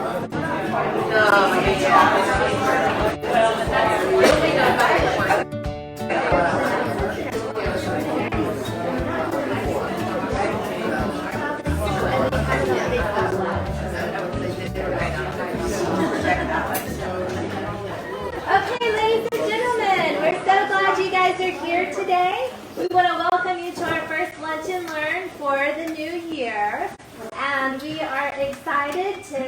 Okay, ladies and gentlemen, we're so glad you guys are here today. We want to welcome you to our first Lunch and Learn for the new year. And we are excited to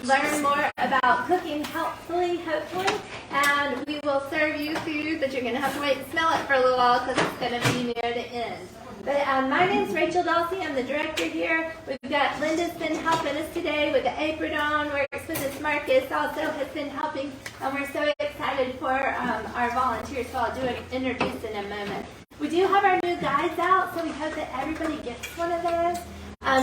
learn more about cooking healthfully, hopefully. And we will serve you food, but you're going to have to wait and smell it for a little while because it's going to be near the end. But my name's Rachel Dulcie. I'm the director here. We've got Linda's been helping us today with the apron on. Works with us. Marcus also has been helping. And we're so excited for our volunteers, so I'll do an introduce in a moment. We do have our new guides out, so we hope that everybody gets one of those.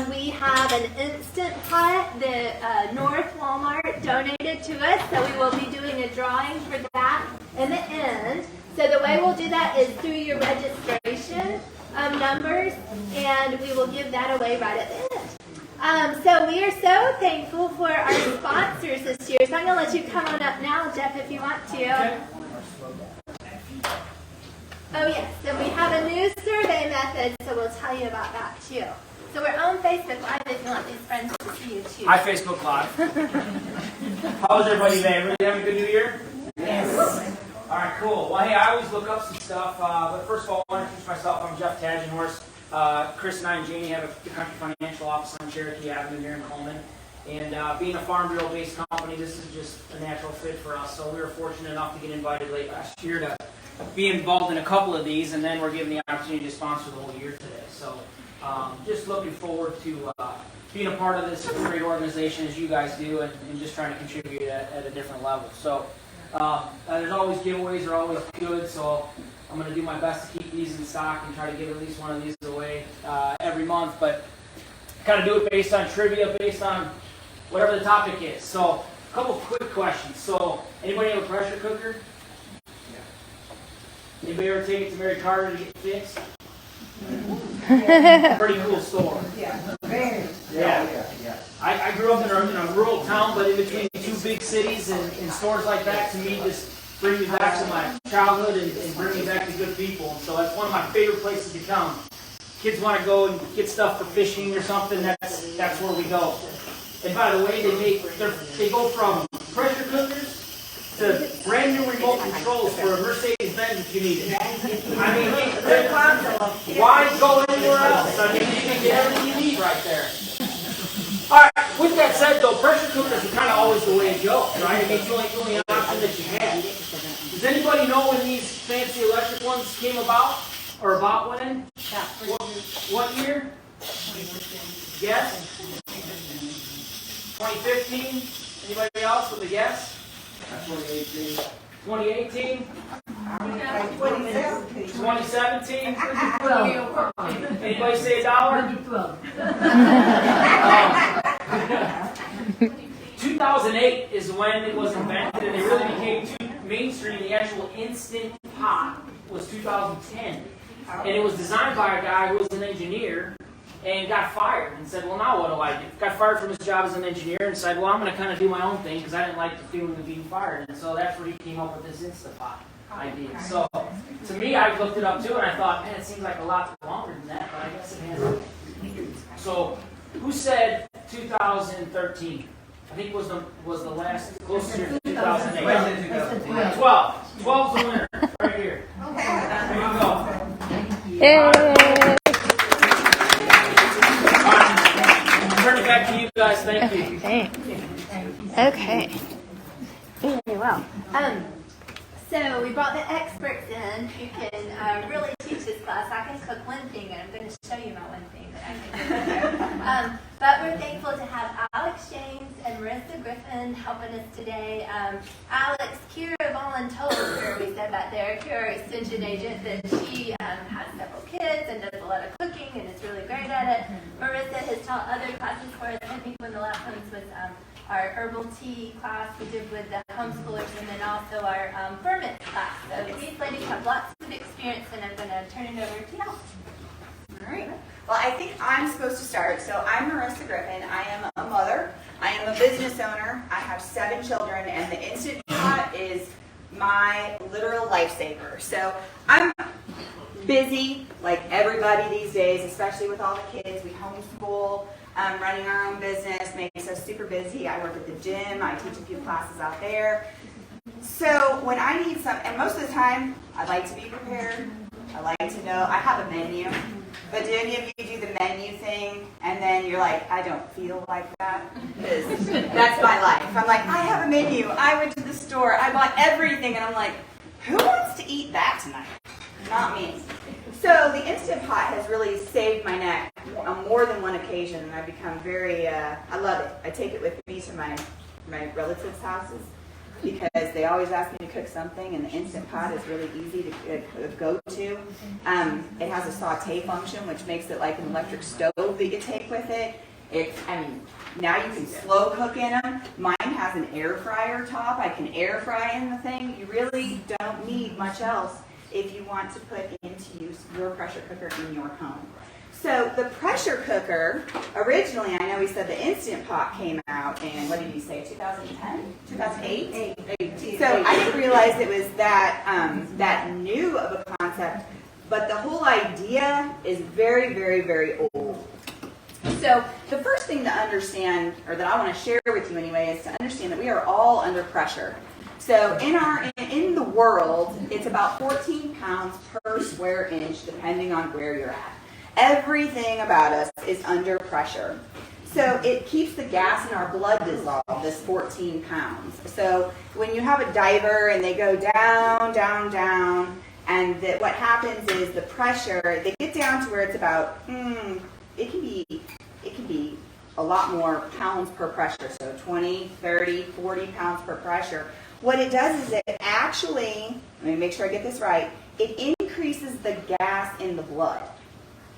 We have an Instant Pot that North Walmart donated to us, so we will be doing a drawing for that in the end. So the way we'll do that is through your registration numbers, and we will give that away right at the end. So we are so thankful for our sponsors this year. So I'm going to let you come on up now, Jeff, if you want to. Oh yes, so we have a new survey method, so we'll tell you about that too. So we're on Facebook Live if you want these friends to see you too. Hi, Facebook Live. How was everybody today? Everybody having a good New Year? Yes. All right, cool. Well, hey, I always look up some stuff, but first of all, I want to introduce myself. I'm Jeff Tagenhorst. Chris and I and Jamie have the Country Financial Office on Cherokee Avenue here in Coleman. And being a Farm Bureau-based company, this is just a natural fit for us. So we were fortunate enough to get invited late last year to be involved in a couple of these, and then we're given the opportunity to sponsor the whole year today. So just looking forward to being a part of this great organization as you guys do, and just trying to contribute at a different level. So there's always giveaways, they're always good, so I'm going to do my best to keep these in stock and try to give at least one of these away every month, but kind of do it based on trivia, based on whatever the topic is. So a couple quick questions. So anybody have a pressure cooker? Anybody ever take it to Mary Carter to get fixed? Pretty cool store. Yeah, very. Yeah. I grew up in a rural town, but in between two big cities, and stores like that to me just bring me back to my childhood and bring me back to good people. And so that's one of my favorite places to come. Kids want to go and get stuff for fishing or something, that's where we go. And by the way, they go from pressure cookers to brand new remote controls for a Mercedes-Benz if you need it. I mean, why go anywhere else? I mean, you can get everything you need right there. All right, with that said, though, pressure cookers are kind of always the way it goes, right? I mean, it's the only option that you have. Does anybody know when these fancy electric ones came about? Or about when? What year? Guess? 2015? Anybody else with a guess? 2018. 2018? 2017? Anybody say $1? 2008 is when it was invented, and it really became mainstream. The actual Instant Pot was 2010. And it was designed by a guy who was an engineer and got fired and said, well, now what do I do? Got fired from his job as an engineer and said, well, I'm going to kind of do my own thing because I didn't like the feeling of being fired. And so that's where he came up with this Instapot idea. So to me, I looked it up too, and I thought, man, it seems like a lot longer than that, but I guess it has. So who said 2013? I think was the last closest year to 2008. 12. 12's the winner right here. There you go. Yay! Turn it back to you guys. Thank you. Thanks. Okay. Very well. So we brought the experts in who can really teach this class. I can cook one thing, and I'm going to show you my one thing that I can cook. But we're thankful to have Alex James and Marissa Griffin helping us today. Alex, Kira voluntold, we said back there, Kira, extension agent, that she has several kids and does a lot of cooking and is really great at it. Marissa has taught other classes for us. I think one of the last ones was our herbal tea class we did with the homeschoolers, and then also our ferment class. So these ladies have lots of experience, and I'm going to turn it over to y'all. All right. Well, I think I'm supposed to start. So I'm Marissa Griffin. I am a mother. I am a business owner. I have 7 children, and the Instant Pot is my literal lifesaver. So I'm busy like everybody these days, especially with all the kids. We homeschool, running our own business makes us super busy. I work at the gym. I teach a few classes out there. So when I need some, and most of the time, I like to be prepared. I like to know. I have a menu. But do any of you do the menu thing, and then you're like, I don't feel like that? Because that's my life. I'm like, I have a menu. I went to the store. I bought everything. And I'm like, who wants to eat that tonight? Not me. So the Instant Pot has really saved my neck on more than one occasion. And I've become very, I love it. I take it with me to my relatives' houses, because they always ask me to cook something, and the Instant Pot is really easy to go to. It has a saute function, which makes it like an electric stove that you take with it. Now you can slow cook in them. Mine has an air fryer top. I can air fry in the thing. You really don't need much else if you want to put into use your pressure cooker in your home. So the pressure cooker, originally, I know we said the Instant Pot came out in, what did you say, 2010? 2008? So I didn't realize it was that new of a concept, but the whole idea is very, very, very old. So the first thing to understand, or that I want to share with you anyway, is to understand that we are all under pressure. So in the world, it's about 14 pounds per square inch, depending on where you're at. Everything about us is under pressure. So it keeps the gas in our blood dissolved, this 14 pounds. So when you have a diver and they go down, down, down, and what happens is the pressure, they get down to where it's about, it can be a lot more pounds per pressure, so 20, 30, 40 pounds per pressure. What it does is it actually, let me make sure I get this right, it increases the gas in the blood.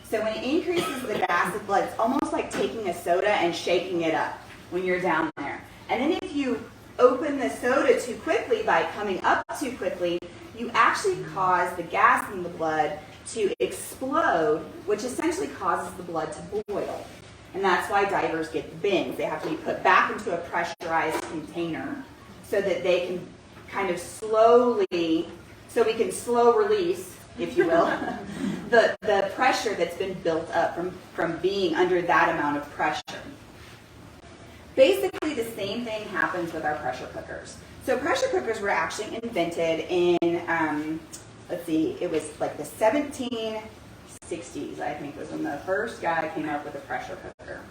So when it increases the gas in the blood, it's almost like taking a soda and shaking it up when you're down there. And then if you open the soda too quickly by coming up too quickly, you actually cause the gas in the blood to explode, which essentially causes the blood to boil. And that's why divers get the bins. They have to be put back into a pressurized container so that they can kind of slowly, so we can slow release, if you will, the pressure that's been built up from being under that amount of pressure. Basically, the same thing happens with our pressure cookers. So pressure cookers were actually invented in, it was like the 1760s, I think, was when the first guy came up with a pressure cooker.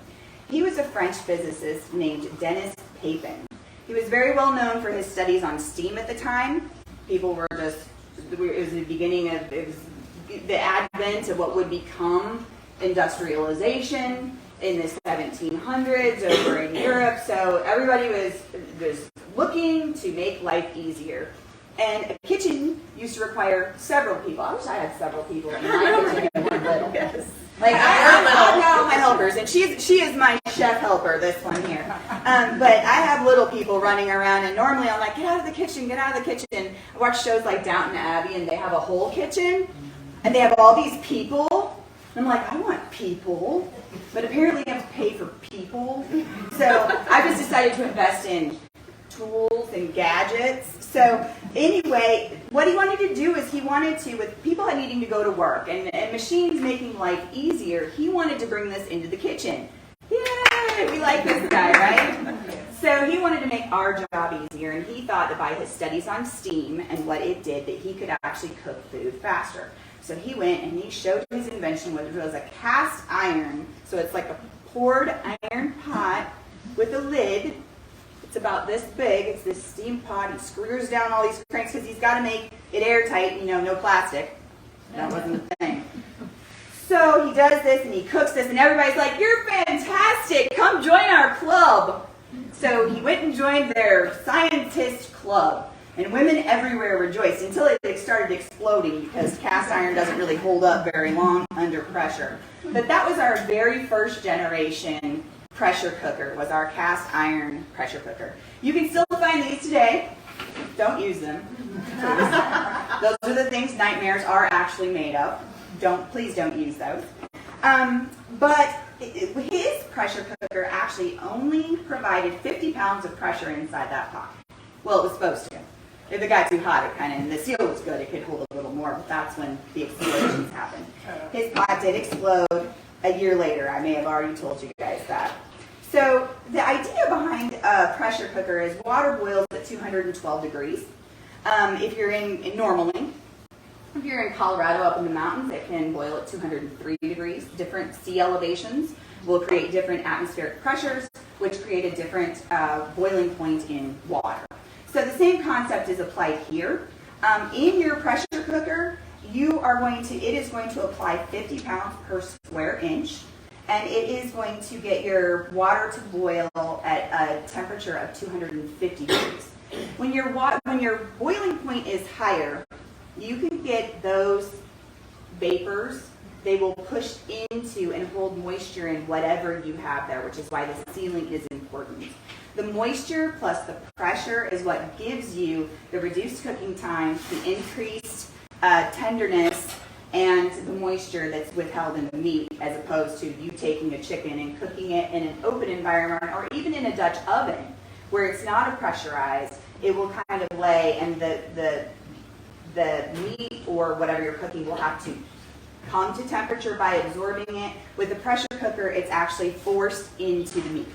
He was a French physicist named Denis Papin. He was very well known for his studies on steam at the time. People were just, it was the beginning of, it was the advent of what would become industrialization in the 1700s over in Europe. So everybody was looking to make life easier. And a kitchen used to require several people. I wish I had several people in my kitchen and one little. Yes. Like I've got all my helpers, and she is my chef helper, this one here. But I have little people running around, and normally I'm like, get out of the kitchen, get out of the kitchen. I watch shows like Downton Abbey, and they have a whole kitchen, and they have all these people. I'm like, I want people, but apparently I have to pay for people. So I just decided to invest in tools and gadgets. So anyway, what he wanted to do is he wanted to, with people needing to go to work and machines making life easier, he wanted to bring this into the kitchen. Yay! We like this guy, right? So he wanted to make our job easier, and he thought that by his studies on steam and what it did, that he could actually cook food faster. So he went and he showed his invention, which was a cast iron. So it's like a poured iron pot with a lid. It's about this big. It's this steam pot. He screws down all these cranks because he's got to make it airtight, no plastic. That wasn't the thing. So he does this and he cooks this, and everybody's like, "You're fantastic! Come join our club." So he went and joined their scientist club, and women everywhere rejoiced until it started exploding because cast iron doesn't really hold up very long under pressure. But that was our very first generation pressure cooker, was our cast iron pressure cooker. You can still find these today. Don't use them. Those are the things nightmares are actually made of. Please don't use those. But his pressure cooker actually only provided 50 pounds of pressure inside that pot. Well, it was supposed to. If it got too hot, it kind of, and the seal was good, it could hold a little more, but that's when the explosions happened. His pot did explode a year later. I may have already told you guys that. So the idea behind a pressure cooker is water boils at 212 degrees. If you're normally, if you're in Colorado up in the mountains, it can boil at 203 degrees. Different sea elevations will create different atmospheric pressures, which create a different boiling point in water. So the same concept is applied here. In your pressure cooker, it is going to apply 50 pounds per square inch, and it is going to get your water to boil at a temperature of 250 degrees. When your boiling point is higher, you can get those vapors. They will push into and hold moisture in whatever you have there, which is why the sealing is important. The moisture plus the pressure is what gives you the reduced cooking time, the increased tenderness, and the moisture that's withheld in the meat, as opposed to you taking a chicken and cooking it in an open environment or even in a Dutch oven where it's not a pressurized. It will kind of lay, and the meat or whatever you're cooking will have to come to temperature by absorbing it. With the pressure cooker, it's actually forced into the meat.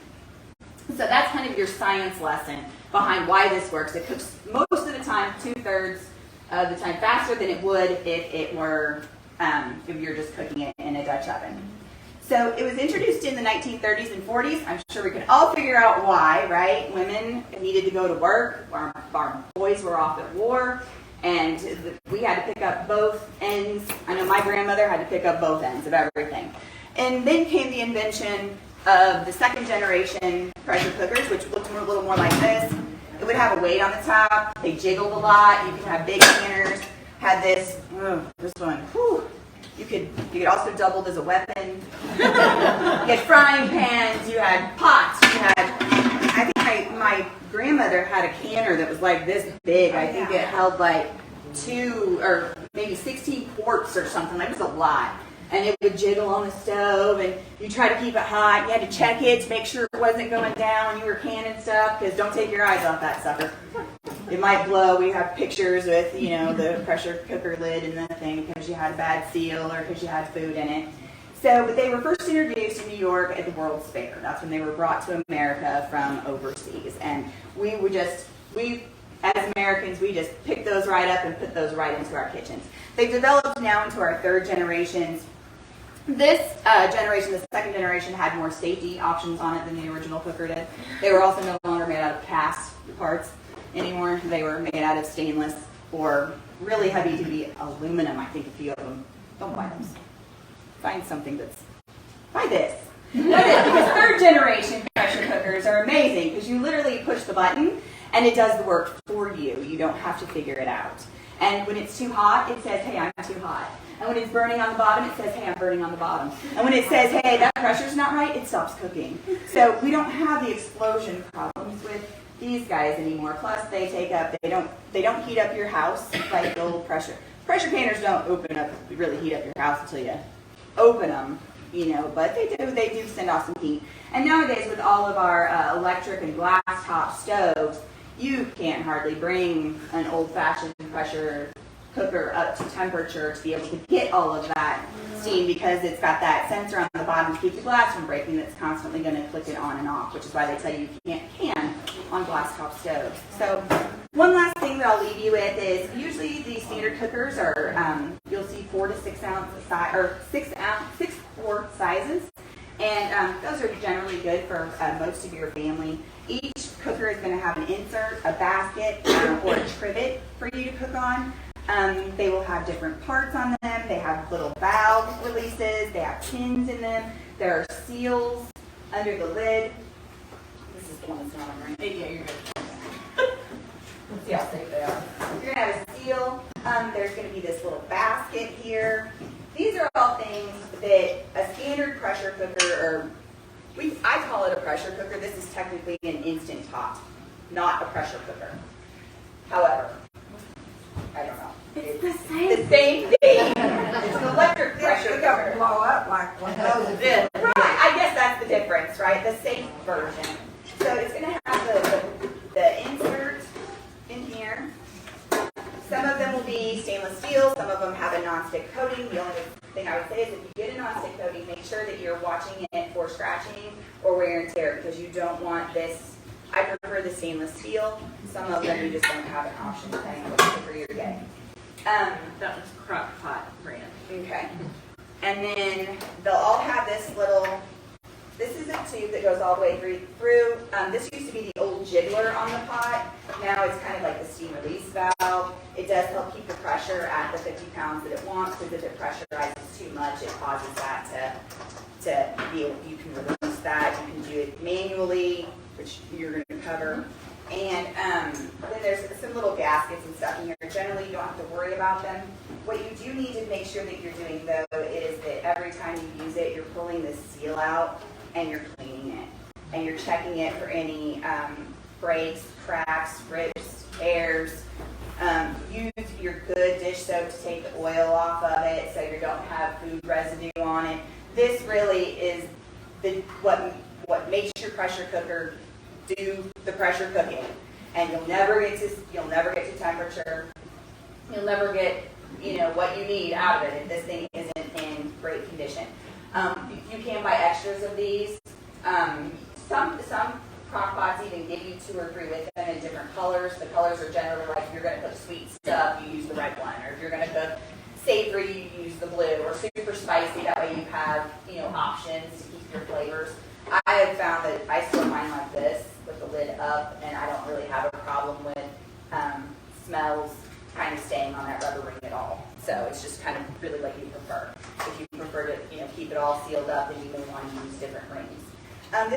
So that's kind of your science lesson behind why this works. It cooks most of the time, 2/3 of the time faster than it would if it were, if you're just cooking it in a Dutch oven. So it was introduced in the 1930s and 40s. I'm sure we can all figure out why, right? Women needed to go to work. Our boys were off at war. And we had to pick up both ends. I know my grandmother had to pick up both ends of everything. And then came the invention of the second generation pressure cookers, which looked a little more like this. It would have a weight on the top. They jiggled a lot. You could have big canners. Had this one. Whew. You could also doubled as a weapon. You had frying pans. You had pots. You had. I think my grandmother had a canner that was like this big. I think it held like 2 or maybe 16 quarts or something. That was a lot. And it would jiggle on the stove, and you try to keep it hot. You had to check it to make sure it wasn't going down when you were canning stuff, because don't take your eyes off that sucker. It might blow. We have pictures with, the pressure cooker lid and the thing because you had a bad seal or because you had food in it. But they were first introduced in New York at the World's Fair. That's when they were brought to America from overseas. And we as Americans, we just picked those right up and put those right into our kitchens. They've developed now into our third generations. This generation, the second generation, had more safety options on it than the original cooker did. They were also no longer made out of cast parts anymore. They were made out of stainless or really heavy-duty aluminum, I think, a few of them. Don't buy those. Find something that's, buy this. Because third generation pressure cookers are amazing because you literally push the button and it does the work for you. You don't have to figure it out. And when it's too hot, it says, hey, I'm too hot. And when it's burning on the bottom, it says, hey, I'm burning on the bottom. And when it says, hey, that pressure's not right, it stops cooking. So we don't have the explosion problems with these guys anymore. Plus, they don't heat up your house like the old pressure canners don't really heat up your house until you open them, but they do send off some heat. And nowadays, with all of our electric and glass top stoves, you can't hardly bring an old-fashioned pressure cooker up to temperature to be able to get all of that steam because it's got that sensor on the bottom to keep the glass from breaking that's constantly going to click it on and off, which is why they tell you can't can on glass top stoves. So one last thing that I'll leave you with is usually the standard cookers are, you'll see 4 to 6 ounce size, or 6 quart sizes. And those are generally good for most of your family. Each cooker is going to have an insert, a basket, or a trivet for you to cook on. They will have different parts on them. They have little valve releases. They have pins in them. There are seals under the lid. This is the one that's not on right. Yeah, you're good. Let's see how safe they are. You're going to have a seal. There's going to be this little basket here. These are all things that a standard pressure cooker, I call it a pressure cooker. This is technically an instant pot, not a pressure cooker. However, I don't know. It's the same thing. It's an electric pressure cooker. Blow up like one of those. Right. I guess that's the difference, right? right? The safe version. So it's going to have the insert in here. Some of them will be stainless steel. Some of them have a non-stick coating. The only thing I would say is if you get a non-stick coating, make sure that you're watching it for scratching or wear and tear, because you don't want this. I prefer the stainless steel. Some of them you just don't have an option depending on what sticker you're getting. That was Crock Pot brand. Okay. And then they'll all have this little, this is a tube that goes all the way through. This used to be the old jiggler on the pot. Now it's kind of like the steam release valve. It does help keep the pressure at the 50 pounds that it wants, because if it pressurizes too much, it causes that to be able, you can release that. You can do it manually, which you're going to cover. And then there's some little gaskets and stuff in here. Generally, you don't have to worry about them. What you do need to make sure that you're doing, though, is that every time you use it, you're pulling this seal out and you're cleaning it. And you're checking it for any breaks, cracks, rips, tears. Use your good dish soap to take the oil off of it so you don't have food residue on it. This really is what makes your pressure cooker do the pressure cooking, and you'll never get to temperature. You'll never get what you need out of it if this thing isn't in great condition. You can buy extras of these. Some crock pots even give you 2 or 3 with them in different colors. The colors are generally like if you're going to cook sweet stuff, you use the red one, or if you're going to cook savory, you use the blue, or super spicy. That way you have options to keep your flavors. I have found that I store mine like this with the lid up, and I don't really have a problem with smells kind of staying on that rubber ring at all. So it's just kind of really what you prefer. If you prefer to keep it all sealed up, then you may want to use different rings.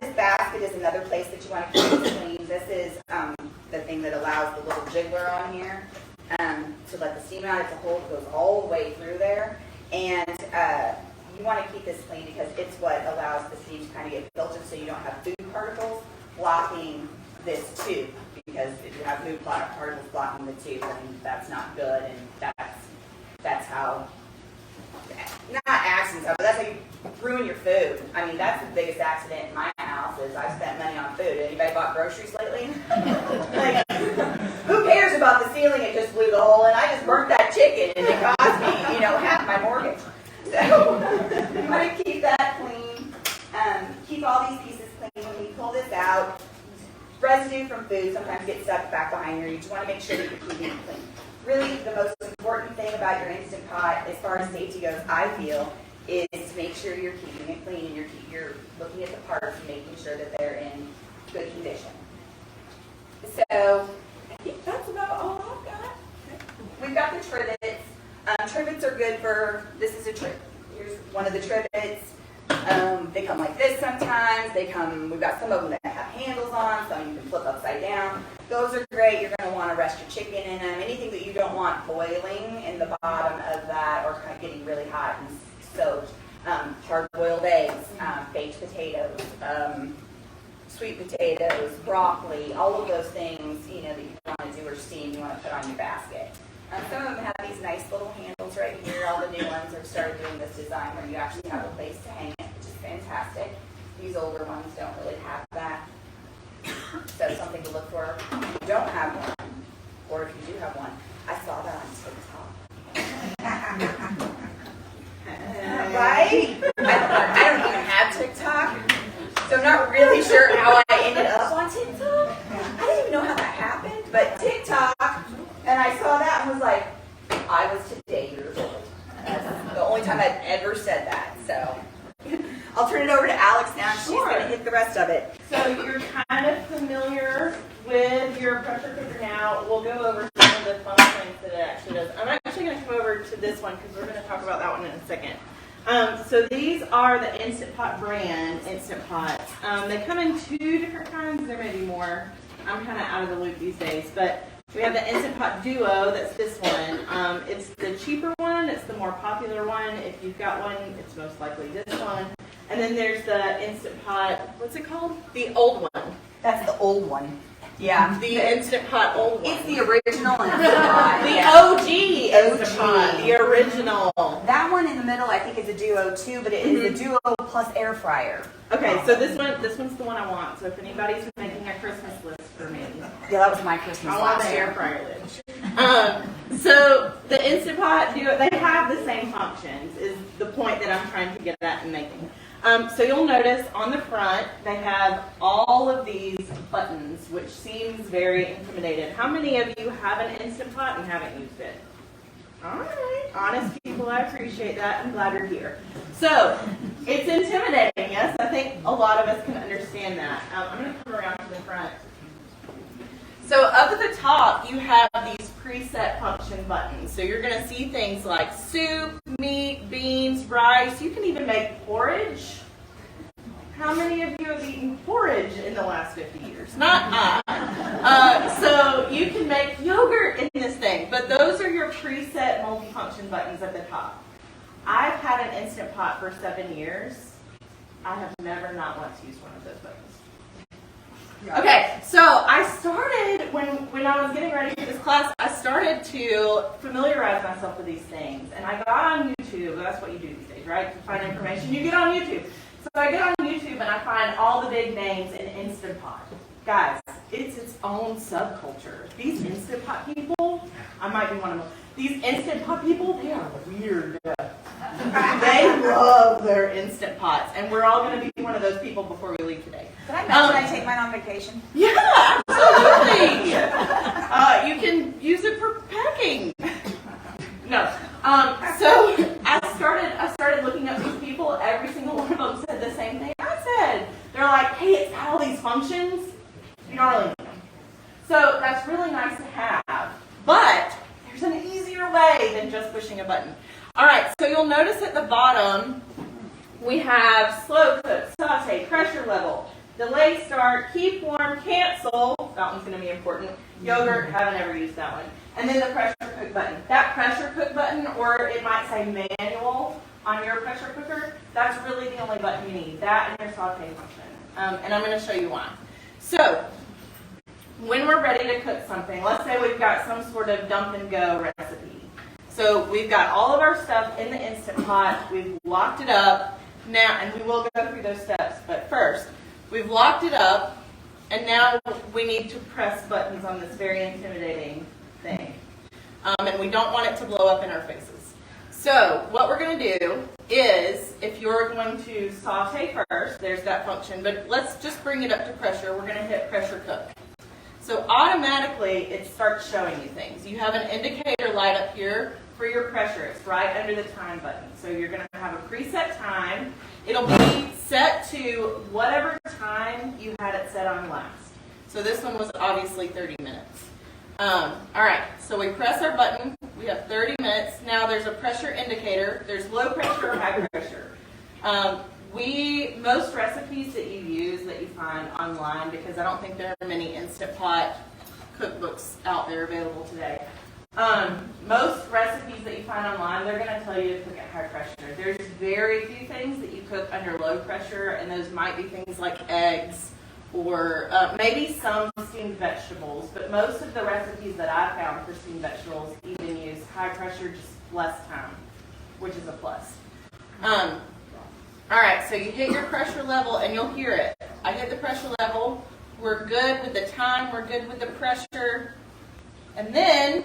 This basket is another place that you want to keep it clean. This is the thing that allows the little jiggler on here to let the steam out. It's a hole that goes all the way through there, and you want to keep this clean because it's what allows the steam to kind of get filtered so you don't have food particles blocking this tube. Because if you have food particles blocking the tube, then that's not good, and that's how, not accidents, but that's how you ruin your food. I mean, that's the biggest accident in my house is I spent money on food. Anybody bought groceries lately? Like, who cares about the ceiling? It just blew the hole, and I just burnt that chicken, and it cost me, half my mortgage. So you want to keep that clean. Keep all these pieces clean. When you pull this out, residue from food sometimes gets stuck back behind here. You just want to make sure that you're keeping it clean. Really, the most important thing about your Instant Pot, as far as safety goes, I feel, is to make sure you're keeping it clean and you're looking at the parts and making sure that they're in good condition. So, I think that's about all I've got. We've got the trivets. Trivets are good for, this is a trivet. Here's one of the trivets. They come like this sometimes. We've got some of them that have handles on, some you can flip upside down. Those are great. You're going to want to rest your chicken in them. Anything that you don't want boiling in the bottom of that or kind of getting really hot and soaked. Hard-boiled eggs, baked potatoes, sweet potatoes, broccoli, all of those things, that you want to do or steam, you want to put on your basket. Some of them have these nice little handles right here. All the new ones have started doing this design where you actually have a place to hang it, which is fantastic. These older ones don't really have that. So something to look for if you don't have one, or if you do have one. I saw that on TikTok. Right? I don't even have TikTok, so I'm not really sure how I ended up on TikTok. I didn't even know how that happened, but TikTok, and I saw that and was like, I was today years old. That's the only time I've ever said that, so. I'll turn it over to Alex now, and she's going to hit the rest of it. So you're kind of familiar with your pressure cooker now. We'll go over some of the fun things that it actually does. I'm actually going to come over to this one because we're going to talk about that one in a second. So these are the Instant Pot brand Instant Pots. They come in 2 different kinds. There may be more. I'm kind of out of the loop these days, but we have the Instant Pot Duo. That's this one. It's the cheaper one. It's the more popular one. If you've got one, it's most likely this one. And then there's the Instant Pot, what's it called? The old one. That's the old one. Yeah. The Instant Pot old one. It's the original Instant Pot. The yeah. OG Instant Pot. The original. That one in the middle, I think, is a Duo too, but it is a Duo plus air fryer. Okay, so this one's the one I want. So if anybody's making a Christmas list for me, Yeah, that was my Christmas I want last the year. air fryer lid. So the Instant Pot Duo, they have the same functions. Is the point that I'm trying to get at and making. So you'll notice on the front they have all of these buttons, which seems very intimidating. How many of you have an Instant Pot and haven't used it? All right, honest people, I appreciate that. I'm glad you're here. So it's intimidating, yes. I think a lot of us can understand that. I'm going to come around to the front. So up at the top, you have these preset function buttons. So you're going to see things like soup, meat, beans, rice. You can even make porridge. How many of you have eaten porridge in the last 50 years? Not I. So you can make yogurt in this thing. But those are your preset multifunction buttons at the top. I've had an Instant Pot for 7 years. I have never not once used one of those buttons. Okay, so I started, when I was getting ready for this class, I started to familiarize myself with these things. And I got on YouTube, that's what you do these days, right? To find information, you get on YouTube. So I get on YouTube and I find all the big names in Instant Pot. Guys, it's its own subculture. These Instant Pot people, I might be one of them. These Instant Pot people, they are weird. They love their Instant Pots, and we're all going to be one of those people before we leave today. Can I imagine I take mine on vacation? Yeah, absolutely. You can use it for packing. No. So I started looking up these people. Every single one of them said the same thing I said. They're like, hey, it's got all these functions. You don't really need them. So that's really nice to have. But there's an easier way than just pushing a button. All right, so you'll notice at the bottom, we have slow cook, saute, pressure level, delay start, keep warm, cancel. That one's going to be important. Yogurt, haven't ever used that one. And then the pressure cook button. That pressure cook button, or it might say manual on your pressure cooker, that's really the only button you need. That and your saute function. And I'm going to show you why. So, when we're ready to cook something, let's say we've got some sort of dump and go recipe. So we've got all of our stuff in the Instant Pot. We've locked it up. Now, and we will go through those steps. But first, we've locked it up, and now we need to press buttons on this very intimidating thing. And we don't want it to blow up in our faces. So what we're going to do is, if you're going to saute first, there's that function. But let's just bring it up to pressure. We're going to hit pressure cook. So automatically, it starts showing you things. You have an indicator light up here for your pressure. It's right under the time button. So you're going to have a preset time. It'll be set to whatever time you had it set on last. So this one was obviously 30 minutes. All right, so we press our button. We have 30 minutes. Now there's a pressure indicator. There's low pressure or high pressure. Most recipes that you use that you find online, because I don't think there are many Instant Pot cookbooks out there available today. Most recipes that you find online, they're going to tell you to cook at high pressure. There's very few things that you cook under low pressure, and those might be things like eggs or maybe some steamed vegetables. But most of the recipes that I found for steamed vegetables even use high pressure, just less time, which is a plus. All right, so you hit your pressure level and you'll hear it. I hit the pressure level. We're good with the time. We're good with the pressure. And then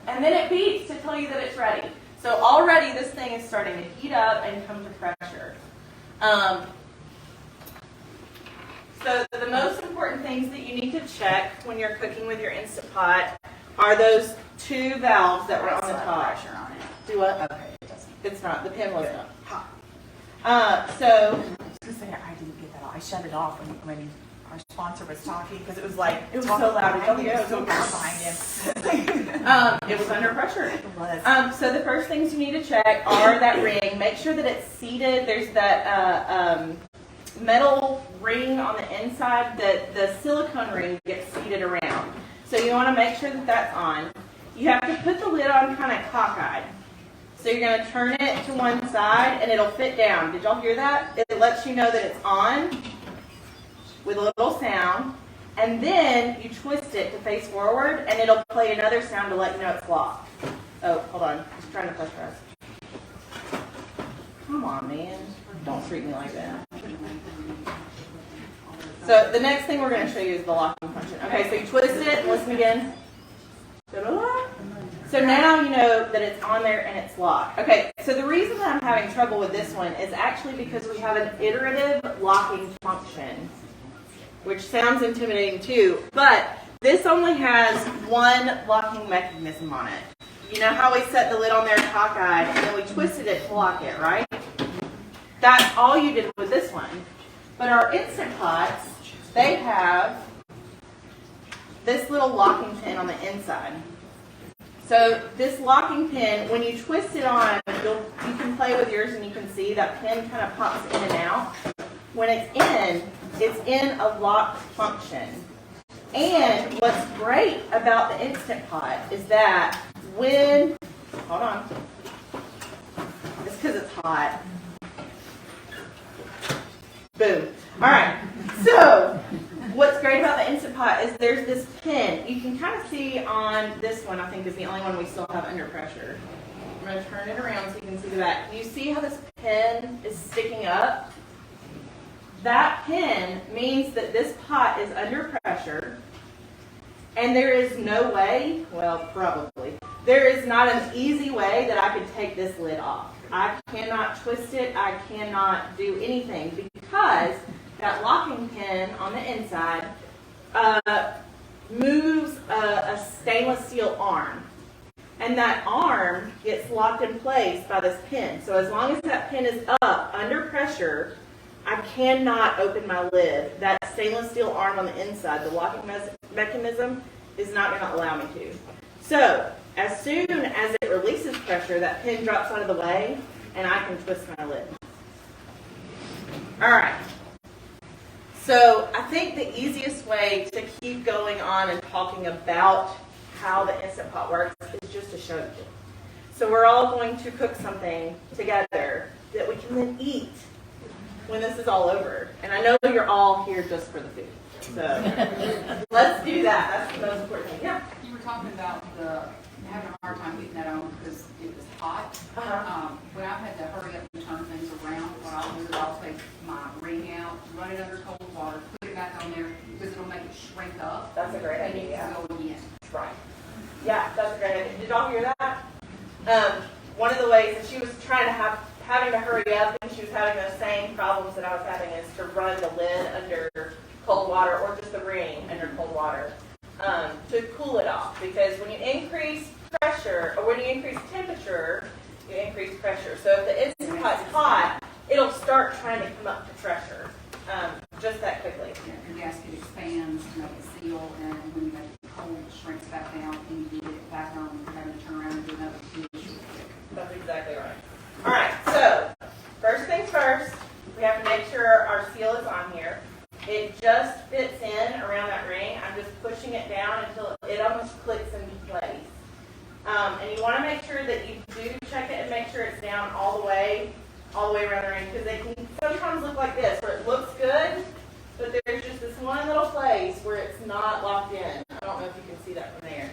it beeps to tell you that it's ready. So already this thing is starting to heat up and come to pressure. So the most important things that you need to check when you're cooking with your Instant Pot are those two valves that were on the top. Pressure on it. Do what? Okay, it doesn't. It's not. The pin was not. Hot. So I was gonna say I didn't get that. I shut it off when our sponsor was talking because it was like it was so loud. It was so loud behind him. it was under pressure. It was. So the first things you need to check are that ring. Make sure that it's seated. There's that metal ring on the inside that the silicone ring gets seated around. So you want to make sure that that's on. You have to put the lid on kind of cockeyed. So you're going to turn it to one side and it'll fit down. Did y'all hear that? It lets you know that it's on with a little sound. And then you twist it to face forward and it'll play another sound to let you know it's locked. Oh, hold on. Just trying to press. Come on, man. Don't treat me like that. So the next thing we're going to show you is the locking function. Okay, so you twist it and listen again. So now you know that it's on there and it's locked. Okay, so the reason that I'm having trouble with this one is actually because we have an iterative locking function, which sounds intimidating too, but this only has one locking mechanism on it. You know how we set the lid on there cockeyed and then we twisted it to lock it, right? That's all you did with this one. But our Instant Pots, they have this little locking pin on the inside. So this locking pin, when you twist it on, you can play with yours and you can see that pin kind of pops in and out. When it's in a locked function. And what's great about the Instant Pot is that when, hold on, it's because it's hot. Boom. All right, so what's great about the Instant Pot is there's this pin. You can kind of see on this one, I think is the only one we still have under pressure. I'm going to turn it around so you can see the back. You see how this pin is sticking up? That pin means that this pot is under pressure and there is no way, well, probably, there is not an easy way that I could take this lid off. I cannot twist it. I cannot do anything because that locking pin on the inside moves a stainless steel arm. And that arm gets locked in place by this pin. So as long as that pin is up under pressure, I cannot open my lid. That stainless steel arm on the inside, the locking mechanism, is not going to allow me to. So as soon as it releases pressure, that pin drops out of the way, and I can twist my lid. All right. So I think the easiest way to keep going on and talking about how the Instant Pot works is just to show you. So we're all going to cook something together that we can then eat when this is all over. And I know you're all here just for the food. So let's do that. That's the most important thing. Yeah. You were talking about having a hard time getting that on because it was hot. When I've had to hurry up and turn things around, what I'll do is I'll take my ring out, run it under cold water, put it back on there because it'll make it shrink up. That's a great idea. And it can go again. Right. Yeah, that's a great idea. Did y'all hear that? One of the ways that she was trying to having to hurry up and she was having those same problems that I was having is to run the lid under cold water or just the ring under cold water to cool it off. Because when you increase pressure or when you increase temperature, you increase pressure. So if the Instant Pot's hot, it'll start trying to come up to pressure just that quickly. Yeah, the gasket expands to make it seal, and when you make it cold, it shrinks back down, and you get it back on, and having to turn around and do another dish. That's exactly right. All right, so first things first, we have to make sure our seal is on here. It just fits in around that ring. I'm just pushing it down until it almost clicks into place. And you want to make sure that you do check it and make sure it's down all the way around the ring, because they can sometimes look like this, where it looks good, but there's just this one little place where it's not locked in. I don't know if you can see that from there.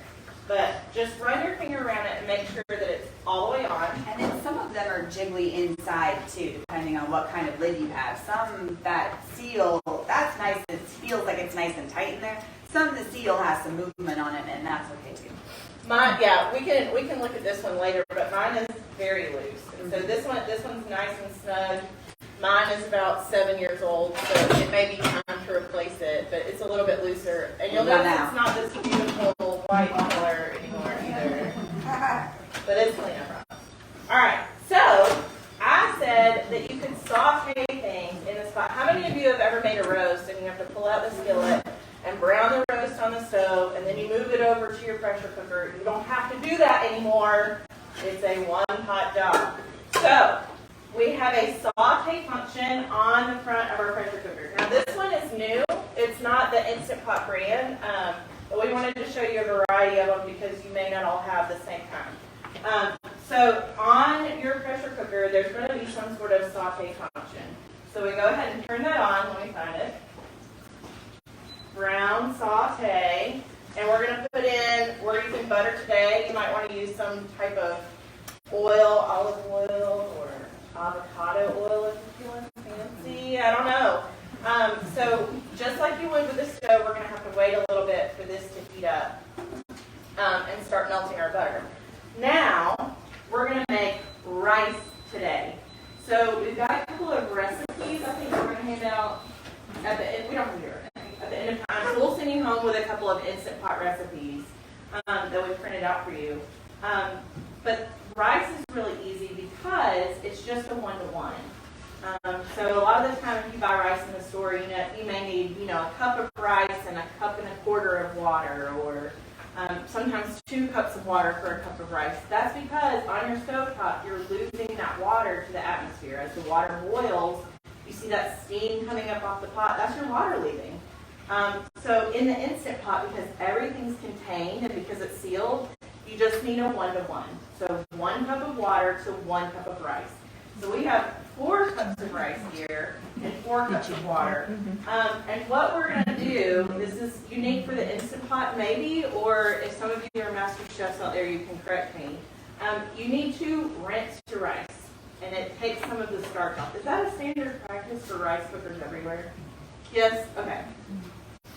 But just run your finger around it and make sure that it's all the way on. And then some of them are jiggly inside too, depending on what kind of lid you have. Some that seal, that's nice, it feels like it's nice and tight in there. Some the seal has some movement on it, and that's okay too. Mine, yeah, we can look at this one later, but mine is very loose. And so this one's nice and snug. Mine is about 7 years old, so it may be time to replace it, but it's a little bit looser. And you'll notice it's not this beautiful white color anymore either. But it's clean up. All right, so I said that you could saute things in this pot. How many of you have ever made a roast and you have to pull out the skillet and brown the roast on the stove, and then you move it over to your pressure cooker? You don't have to do that anymore. It's a one-pot job. So we have a saute function on the front of our pressure cooker. Now this one is new. It's not the Instant Pot brand, but we wanted to show you a variety of them because you may not all have the same kind. So on your pressure cooker, there's going to be some sort of saute function. So we go ahead and turn that on. Let me find it. Brown saute. And we're going to put in, we're using butter today. You might want to use some type of oil, olive oil, or avocado oil if you're feeling fancy. I don't know. So just like you would with the stove, we're going to have to wait a little bit for this to heat up and start melting our butter. Now, we're going to make rice today. So we've got a couple of recipes I think we're going to hand out at the end. We don't have to do everything at the end of time. So we'll send you home with a couple of Instant Pot recipes that we printed out for you. But rice is really easy because it's just a one-to-one. So a lot of the time if you buy rice in the store, you may need, a cup of rice and a cup and a quarter of water, or sometimes 2 cups of water for a cup of rice. That's because on your stovetop, you're losing that water to the atmosphere. As the water boils, you see that steam coming up off the pot. That's your water leaving. So in the Instant Pot, because everything's contained and because it's sealed, you just need a one-to-one. So 1 cup of water to 1 cup of rice. So we have 4 cups of rice here and 4 cups of water. And what we're going to do, this is unique for the Instant Pot maybe, or if some of you are master chefs out there, you can correct me. You need to rinse your rice, and it takes some of the starch off. Is that a standard practice for rice cookers everywhere? Yes? Okay.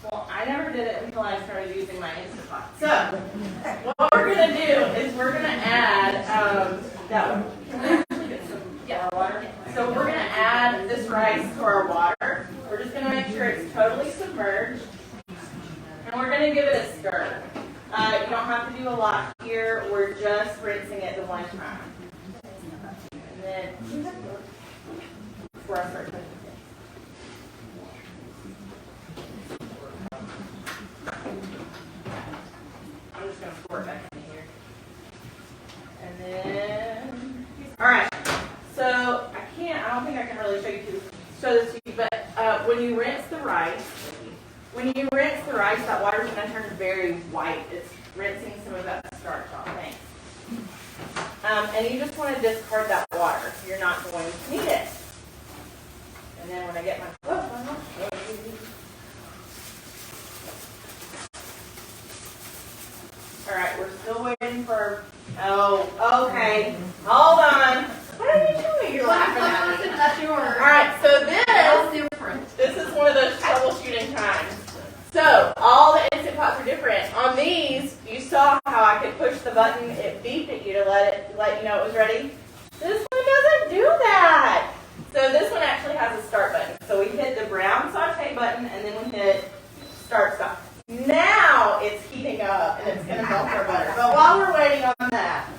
Well, I never did it until I started using my Instant Pot. So, what we're going to do is we're going to add that one. Can we actually get some water? So we're going to add this rice to our water. We're just going to make sure it's totally submerged. And we're going to give it a stir. You don't have to do a lot here. We're just rinsing it the one time. And then, before I start cooking. I'm just going to pour it back in here. And then, all right. So I don't think I can really show this to you, but when you rinse the rice, that water is going to turn very white. It's rinsing some of that starch off. Thanks. And you just want to discard that water. You're not going to need it. And then when I get my all right, we're still waiting for. Oh, okay. Hold on. What are you doing? You're laughing at me. That's yours. All right, so this is one of those troubleshooting times. So all the Instant Pots are different. On these, you saw how I could push the button. It beeped at you to let you know it was ready. This one doesn't do that. So this one actually has a start button. So we hit the brown saute button, and then we hit start stop. Now it's heating up, and it's going to melt our butter. But while we're waiting on that,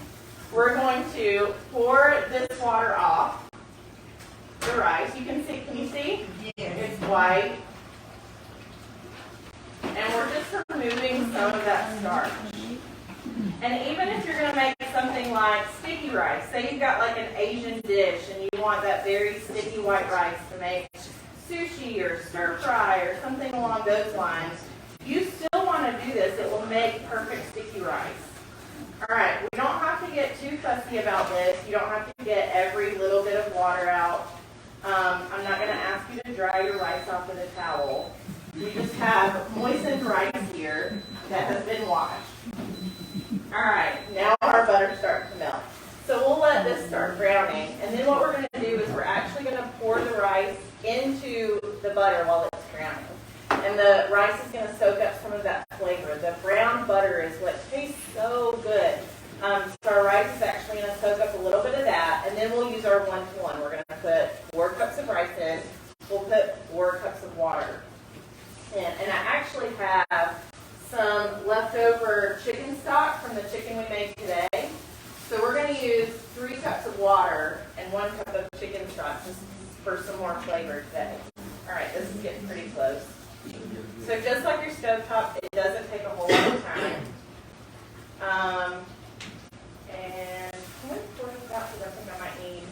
we're going to pour this water off the rice. You can see, can you see? It's white. And we're just removing some of that starch. And even if you're going to make something like sticky rice, say you've got like an Asian dish and you want that very sticky white rice to make sushi or stir fry or something along those lines, you still want to do this. It will make perfect sticky rice. All right, we don't have to get too fussy about this. You don't have to get every little bit of water out. I'm not going to ask you to dry your rice off with a towel. We just have moistened rice here that has been washed. All right, now our butter starts to melt. So we'll let this start browning. And then what we're going to do is we're actually going to pour the rice into the butter while it's browning. And the rice is going to soak up some of that flavor. The brown butter is what tastes so good. So our rice is actually going to soak up a little bit of that, and then we'll use our one-to-one. We're going to put 4 cups of rice in. We'll put 4 cups of water in. And I actually have some leftover chicken stock from the chicken we made today. So we're going to use 3 cups of water and 1 cup of chicken stock just for some more flavor today. All right, this is getting pretty close. So just like your stovetop, it doesn't take a whole lot of time. And can we pour this out because I think I might need,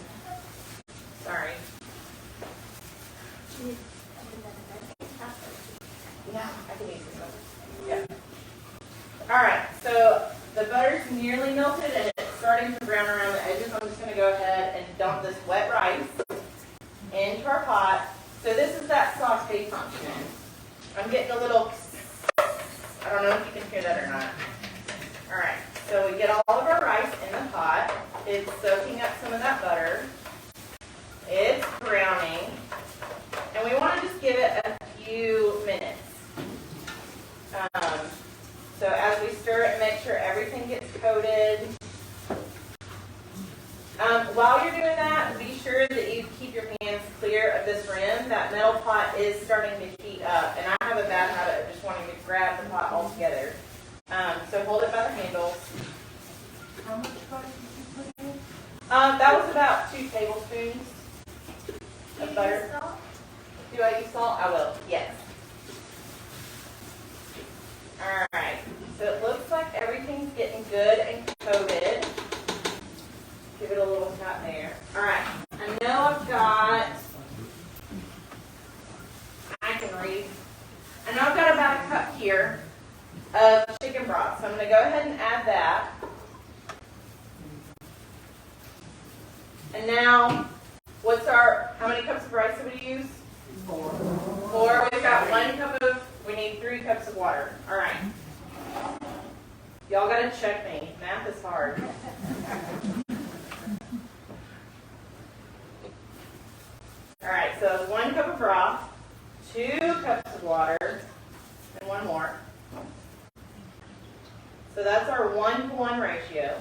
sorry. Yeah, I can use this one. Yeah. All right, so the butter's nearly melted and it's starting to brown around the dump this wet rice into our pot. So this is that saute function. I'm getting a little, I don't know if you can hear that or not. All right, so we get all of our rice in the pot. It's soaking up some of that butter. It's browning. And we want to just give it a few minutes. So as we stir it, make sure everything gets coated. While you're doing that, be sure that you keep your hands clear of this rim. That metal pot is starting to heat up, and I have a bad habit of just wanting to grab the pot altogether. So hold it by the handles. How much butter did you put in? That was about 2 tablespoons of butter. Salt? Do I use salt? I will, yes. Alright, so it looks like everything's getting good and coated. Give it a little tap there. Alright, I know I've got, I can read. I know I've got about a cup here of chicken broth, so I'm going to go ahead and add that. And now, how many cups of rice did we use? 4. We've got 1 cup we need 3 cups of water. All right. Y'all got to check me. Math is hard. All right, so 1 cup of broth, 2 cups of water, and 1 more. So that's our 1-to-1 ratio.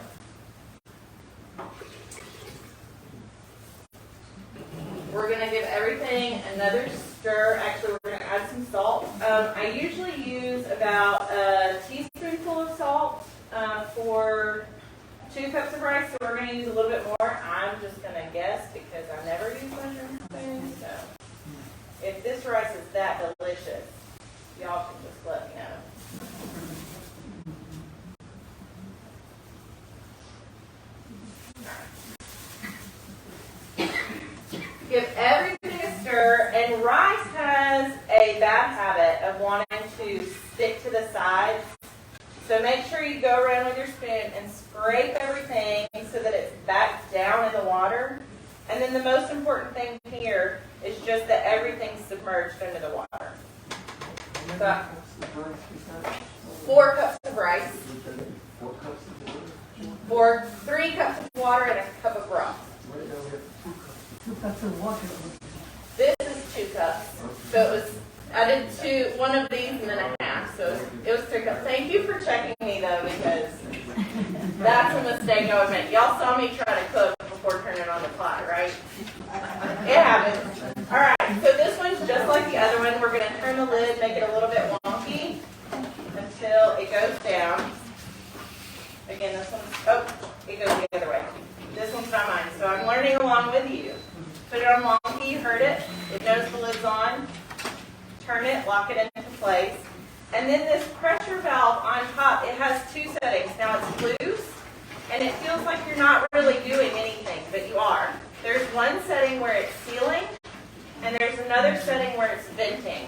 We're going to give everything another stir. Actually, we're going to add some salt. I usually use about a teaspoonful of salt for 2 cups of rice, so we're going to use a little bit more. I'm just going to guess because I never use measuring spoons. So if this rice is that delicious, y'all can just let me know. Give everything a stir, and rice has a bad habit of wanting to stick to the sides. So make sure you go around with your spoon and scrape everything so that it's back down in the water. And then the most important thing here is just that everything's submerged under the water. So, 4 cups of rice, 3 cups of water, and a cup of broth. 2 cups of water. This is 2 cups. So I did 1 of these and then a half. So it was 3 cups. Thank you for checking me though, because that's a mistake I would make. Y'all saw me try to cook before turning on the pot, right? It happens. All right. So this one's just like the other one. We're going to turn the lid, make it a little bit wonky until it goes down. Again, this one's, it goes the other way. This one's not mine, so I'm learning along with you. Put it on wonky, you heard it. It knows the lid's on. Turn it, lock it into place. And then this pressure valve on top, it has 2 settings. Now it's loose, and it feels like you're not really doing anything, but you are. There's one setting where it's sealing, and there's another setting where it's venting.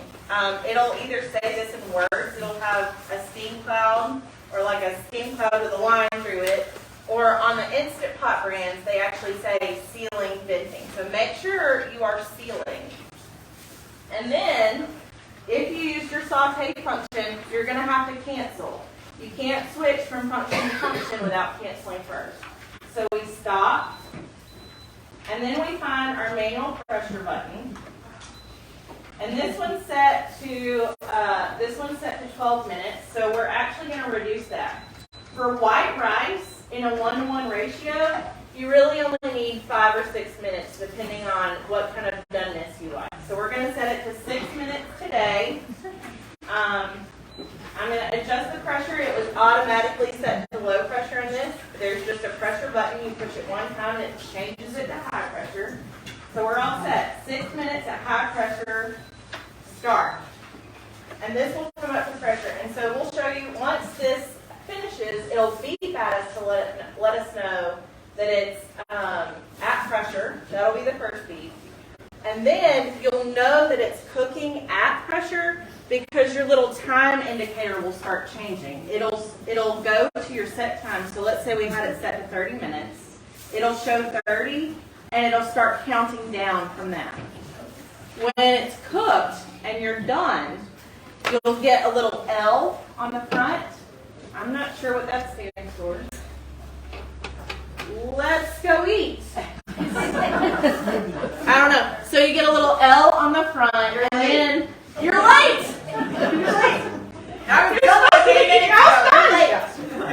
It'll either say this in words, it'll have a steam cloud, or like a steam cloud with a line through it. Or on the Instant Pot brands, they actually say sealing venting. So make sure you are sealing. And then, if you use your saute function, you're going to have to cancel. You can't switch from function to function without canceling first. So we stop, and then we find our manual pressure button. And this one's set to 12 minutes. So we're actually going to reduce that. For white rice, in a 1-to-1 ratio, you really only need 5 or 6 minutes, depending on what kind of doneness you like. So we're going to set it to 6 minutes today. I'm going to adjust the pressure. It was automatically set to low pressure on this. There's just a pressure button. You push it one time, and it changes it to high pressure. So we're all set. 6 minutes at high pressure, start. And this will come up to pressure. And so we'll show you, once this finishes, it'll beep at us to let us know that it's at pressure. That'll be the first beep. And then you'll know that it's cooking at pressure because your little time indicator will start changing. It'll go to your set time. So let's say we had it set to 30 minutes. It'll show 30, and it'll start counting down from that. When it's cooked and you're done, you'll get a little L on the front. I'm not sure what that stands for. Let's go eat. I don't know. So you get a little L on the front, and then you're late. You're late.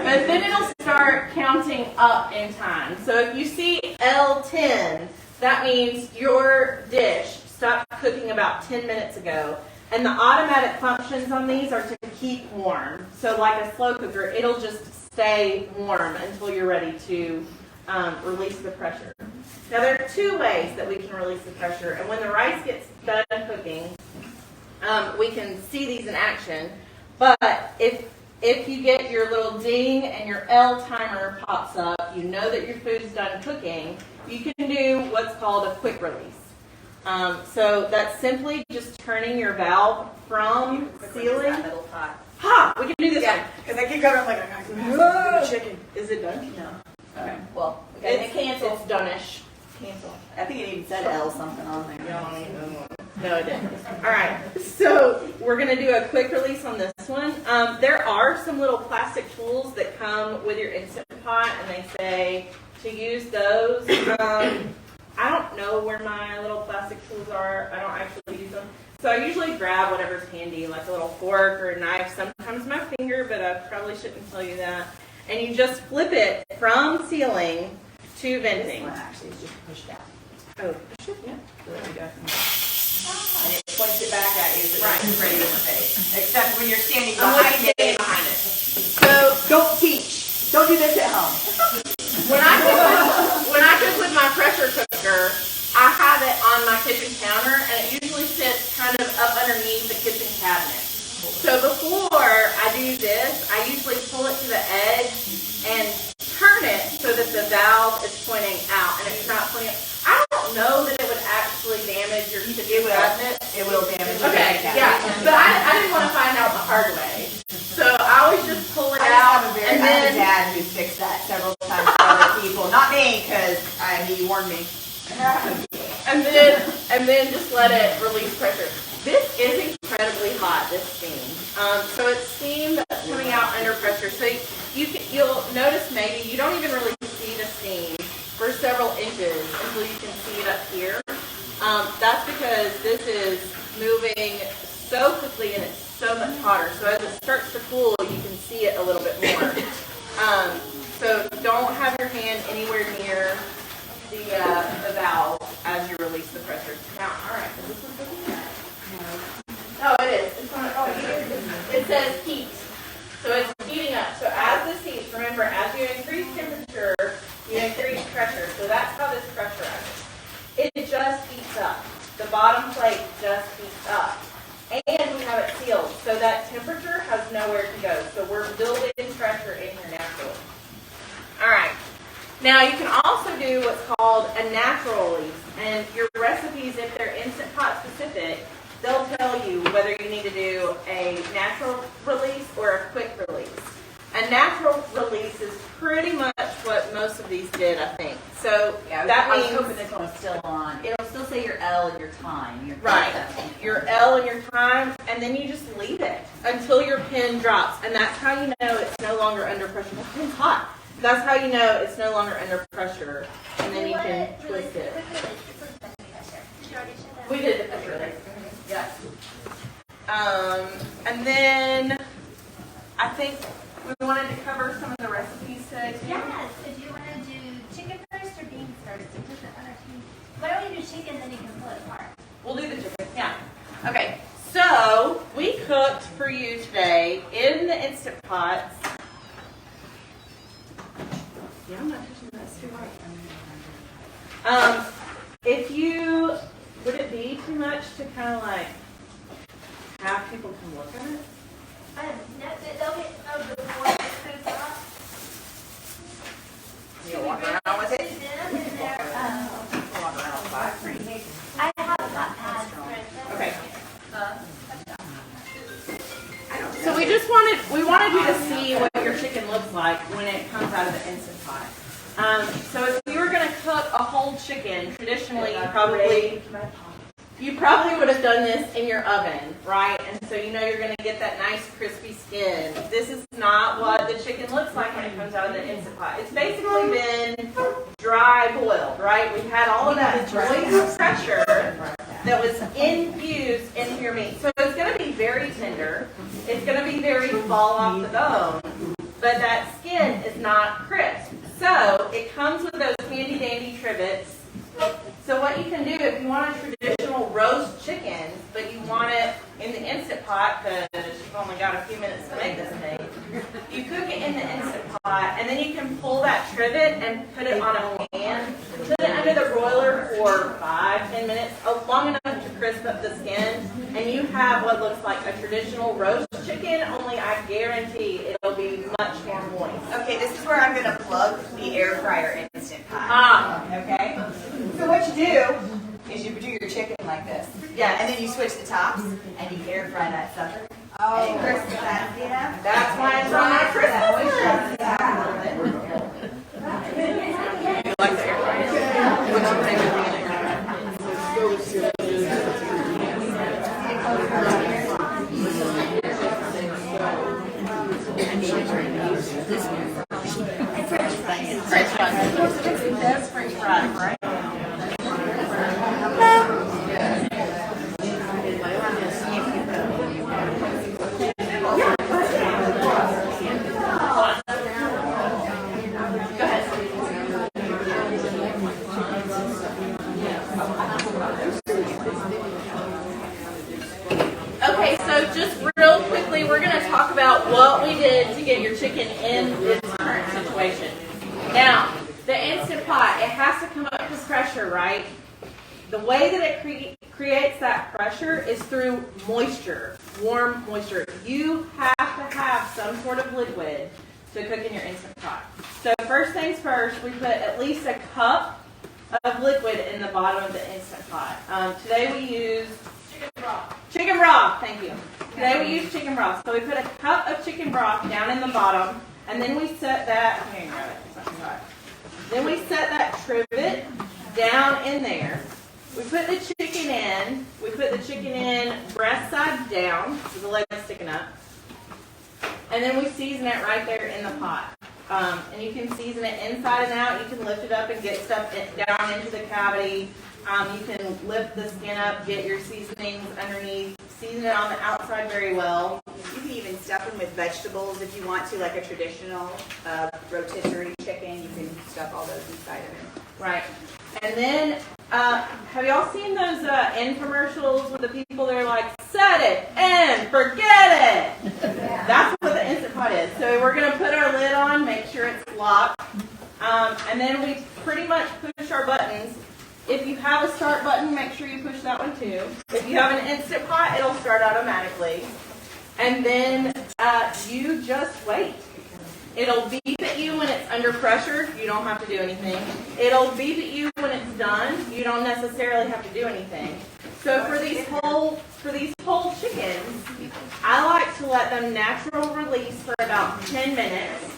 But then it'll start counting up in time. So if you see L10, that means your dish stopped cooking about 10 minutes ago. And the automatic functions on these are to keep warm. So like a slow cooker, it'll just stay warm until you're ready to release the pressure. Now there are two ways that we can release the pressure. And when the rice gets done cooking, we can see these in action. But if you get your little ding and your L timer pops up, you know that your food's done cooking, you can do what's called a quick release. So that's simply just turning your valve from sealing. Ha! We can do this one. Because I keep going, I'm like, I can chicken. Is it done? No. Okay. Well, It's cancel. It's done-ish. Cancel. I think it even said L something on there. No, it didn't. All right. So we're going to do a quick release on this one. There are some little plastic tools that come with your Instant Pot, and they say to use those. I don't know where my little plastic tools are. I don't actually use them. So I usually grab whatever's handy, like a little fork or a knife, sometimes my finger, but I probably shouldn't tell you that. And you just flip it from sealing to venting. This one actually is just pushed out. Oh, sure, yeah. So there we go. And it points it back at you, so Right. it's ready in the face. Except when you're standing I'm behind it. behind it. So don't teach. Don't do this at home. When I cook with my pressure cooker, I have it on my kitchen counter, and it usually sits kind of up underneath the kitchen cabinet. So before I do this, I usually pull it to the edge and turn it so that the valve is pointing out, and it's not pointing. I don't know that it would actually damage your kitchen cabinet. It will damage your Okay, kitchen yeah, cabinet. but I didn't want to find out the hard way. So I always just pull it I out, have a and I have a then dad who fixed that several times for other people. Not me, because he warned me. and then just let it release pressure. This is incredibly hot, this steam. So it's steam that's coming out under pressure. So you'll notice maybe you don't even really see the steam for several inches until you can see it up here. That's because this is moving so quickly and it's so much hotter. So as it starts to cool, you can see it a little bit more. So don't have your hand anywhere near the valve as you release the pressure. Now, all right, is this one cooking? No, it is. It's on, it says heat. So it's heating up. So as this heats, remember, as you increase temperature, you increase pressure. So that's how this pressurizes. It just heats up. The bottom plate just heats up. And we have it sealed. So that temperature has nowhere to go. So we're building pressure in here naturally. All right. Now you can also do what's called a natural release. And your recipes, if they're Instant Pot specific, they'll tell you whether you need to do a natural release or a quick release. A natural release is pretty much what most of these did, I think. So Yeah, that I was means hoping this one was still on. It'll still say your L and your time. Your right, your L and your time, and then you just leave it until your pin drops, and that's how you know it's no longer under pressure. The pin's hot. That's how you know it's no longer under pressure, and then you can twist it. We did the pressure release. Yes. And then I think we wanted to cover some of the recipes today too. Yes. So do you want to do chicken first or beans first? It doesn't matter to me. Why don't we do chicken, then you can pull it apart? We'll do the chicken. Yeah. Okay. So we cooked for you today in the Instant Pots. Yeah, I'm not touching that. It's too hot. Would it be too much to kind of like have people come look at it? They'll get before the food's off. You'll walk around with it? Walk around I have got pads for it. Okay. So we wanted you to see what your chicken looks like when it comes out of the Instant Pot. So if you were going to cook a whole chicken chicken, traditionally you probably would have done this in your oven, right? And so you know you're going to get that nice crispy skin. This is not what the chicken looks like when it comes out of the Instant Pot. It's basically been dry boiled, right? We've had all of that moist pressure that was infused into your meat. So it's going to be very tender. It's going to be very fall off the bone, but that skin is not crisp. So it comes with those handy dandy trivets. So what you can do if you want a traditional roast chicken, but you want it in the Instant Pot, because you've only got a few minutes to make this thing, you cook it in the Instant Pot, and then you can pull that trivet and put it on a pan, put it under the broiler for 5-10 minutes, long enough to crisp up the skin, and you have what looks like a traditional roast chicken, only I guarantee it'll be much more moist. Okay, this is where I'm going to plug the air fryer Instant Pot. Okay? So what you do is you do your chicken like this. Yeah, and then you switch the tops and you air fry that sucker. Oh. And it crisps that, you know? That's why it's on my Christmas list. You like the air fryer? What's your favorite thing in the air fryer? French fries. That's French fries, right? Okay, so just real quickly, we're going to talk about what we did to get your chicken in this current situation. Now, the Instant Pot, it has to come up to pressure, right? The way that it creates that pressure is through moisture, warm moisture. You have to have some sort of liquid to cook in your Instant Pot. So first things first, we put at least a cup of liquid in the bottom of the Instant Pot. Today we use chicken broth, thank you. Today we use chicken broth. So we put a cup of chicken broth down in the bottom, and then we set that, then we set that trivet down in there. We put the chicken in. We put the chicken in breast side down, so the leg's sticking up. And then we season it right there in the pot. And you can season it inside and out. You can lift it up and get stuff down into the cavity. You can lift the skin up, get your seasonings underneath, season it on the outside very well. You can even stuff them with vegetables if you want to, like a traditional rotisserie chicken. You can stuff all those inside of it. Right. And then, have y'all seen those infomercials with the people that are like, set it and forget it? That's what the Instant Pot is. So we're going to put our lid on, make sure it's locked, and then we pretty much push our buttons. If you have a start button, make sure you push that one too. If you have an Instant Pot, it'll start automatically. And then you just wait. It'll beep at you when it's under pressure. You don't have to do anything. It'll beep at you when it's done. You don't necessarily have to do anything. So for these whole chickens, I like to let them natural release for about 10 minutes.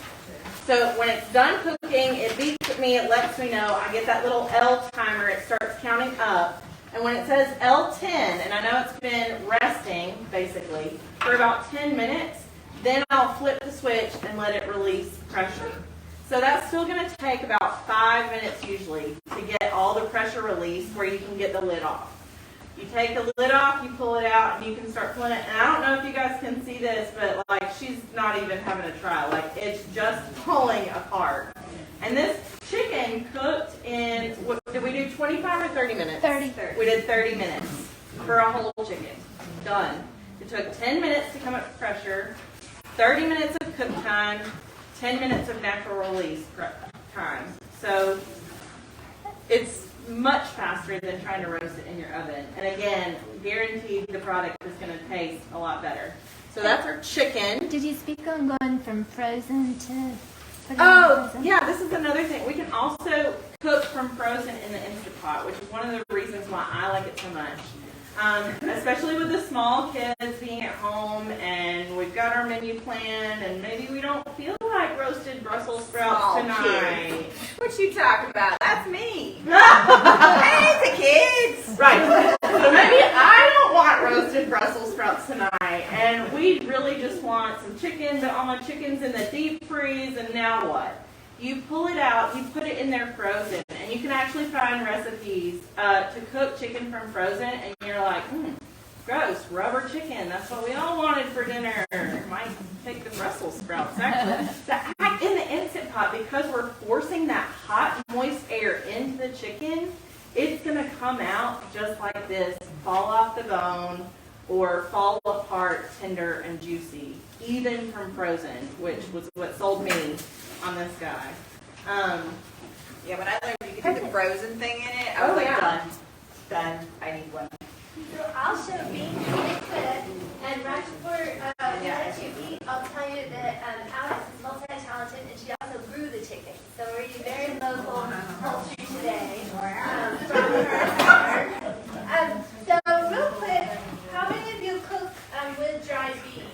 So when it's done cooking, it beeps at me, it lets me know. I get that little L timer, it starts counting up. And when it says L10, and I know it's been resting, basically, for about 10 minutes, then I'll flip the switch and let it release pressure. So that's still going to take about 5 minutes usually to get all the pressure released where you can get the lid off. You take the lid off, you pull it out, and you can start pulling it. And I don't know if you guys can see this, but like she's not even having a try. Like it's just pulling apart. And this chicken cooked in, what, did we do 25 or 30 minutes? 30. We did 30 minutes for a whole chicken. Done. It took 10 minutes to come up to pressure, 30 minutes of cook time, 10 minutes of natural release time. So it's much faster than trying to roast it in your oven. And again, guaranteed the product is going to taste a lot better. So that's our chicken. Did you speak on going from frozen to frozen? Yeah, this is another thing. We can also cook from frozen in the Instant Pot, which is one of the reasons why I like it so much. Especially with the small kids being at home and we've got our menu plan and maybe we don't feel like roasted Brussels sprouts Small tonight. What you talking about? That's me. Hey, the kids. Right. So maybe I don't want roasted Brussels sprouts tonight and we really just want some chicken, but all my chicken's in the deep freeze, and now what? You pull it out, you put it in there frozen, and you can actually find recipes to cook chicken from frozen, and you're like, gross, rubber chicken, that's what we all wanted for dinner. Might take the Brussels sprouts, actually. In the Instant Pot, because we're forcing that hot, moist air into the chicken, it's going to come out just like this, fall off the bone, or fall apart tender and juicy, even from frozen, which was what sold me on this guy. Yeah, when I learned you could do the frozen thing in it, I was like, done. I need one. So I'll show beans really quick, and right before we let you eat, I'll tell you that Alex is multi-talented, and she also grew the chicken. So we're eating very local poultry today from her farm. So real quick, how many of you cook with dried beans?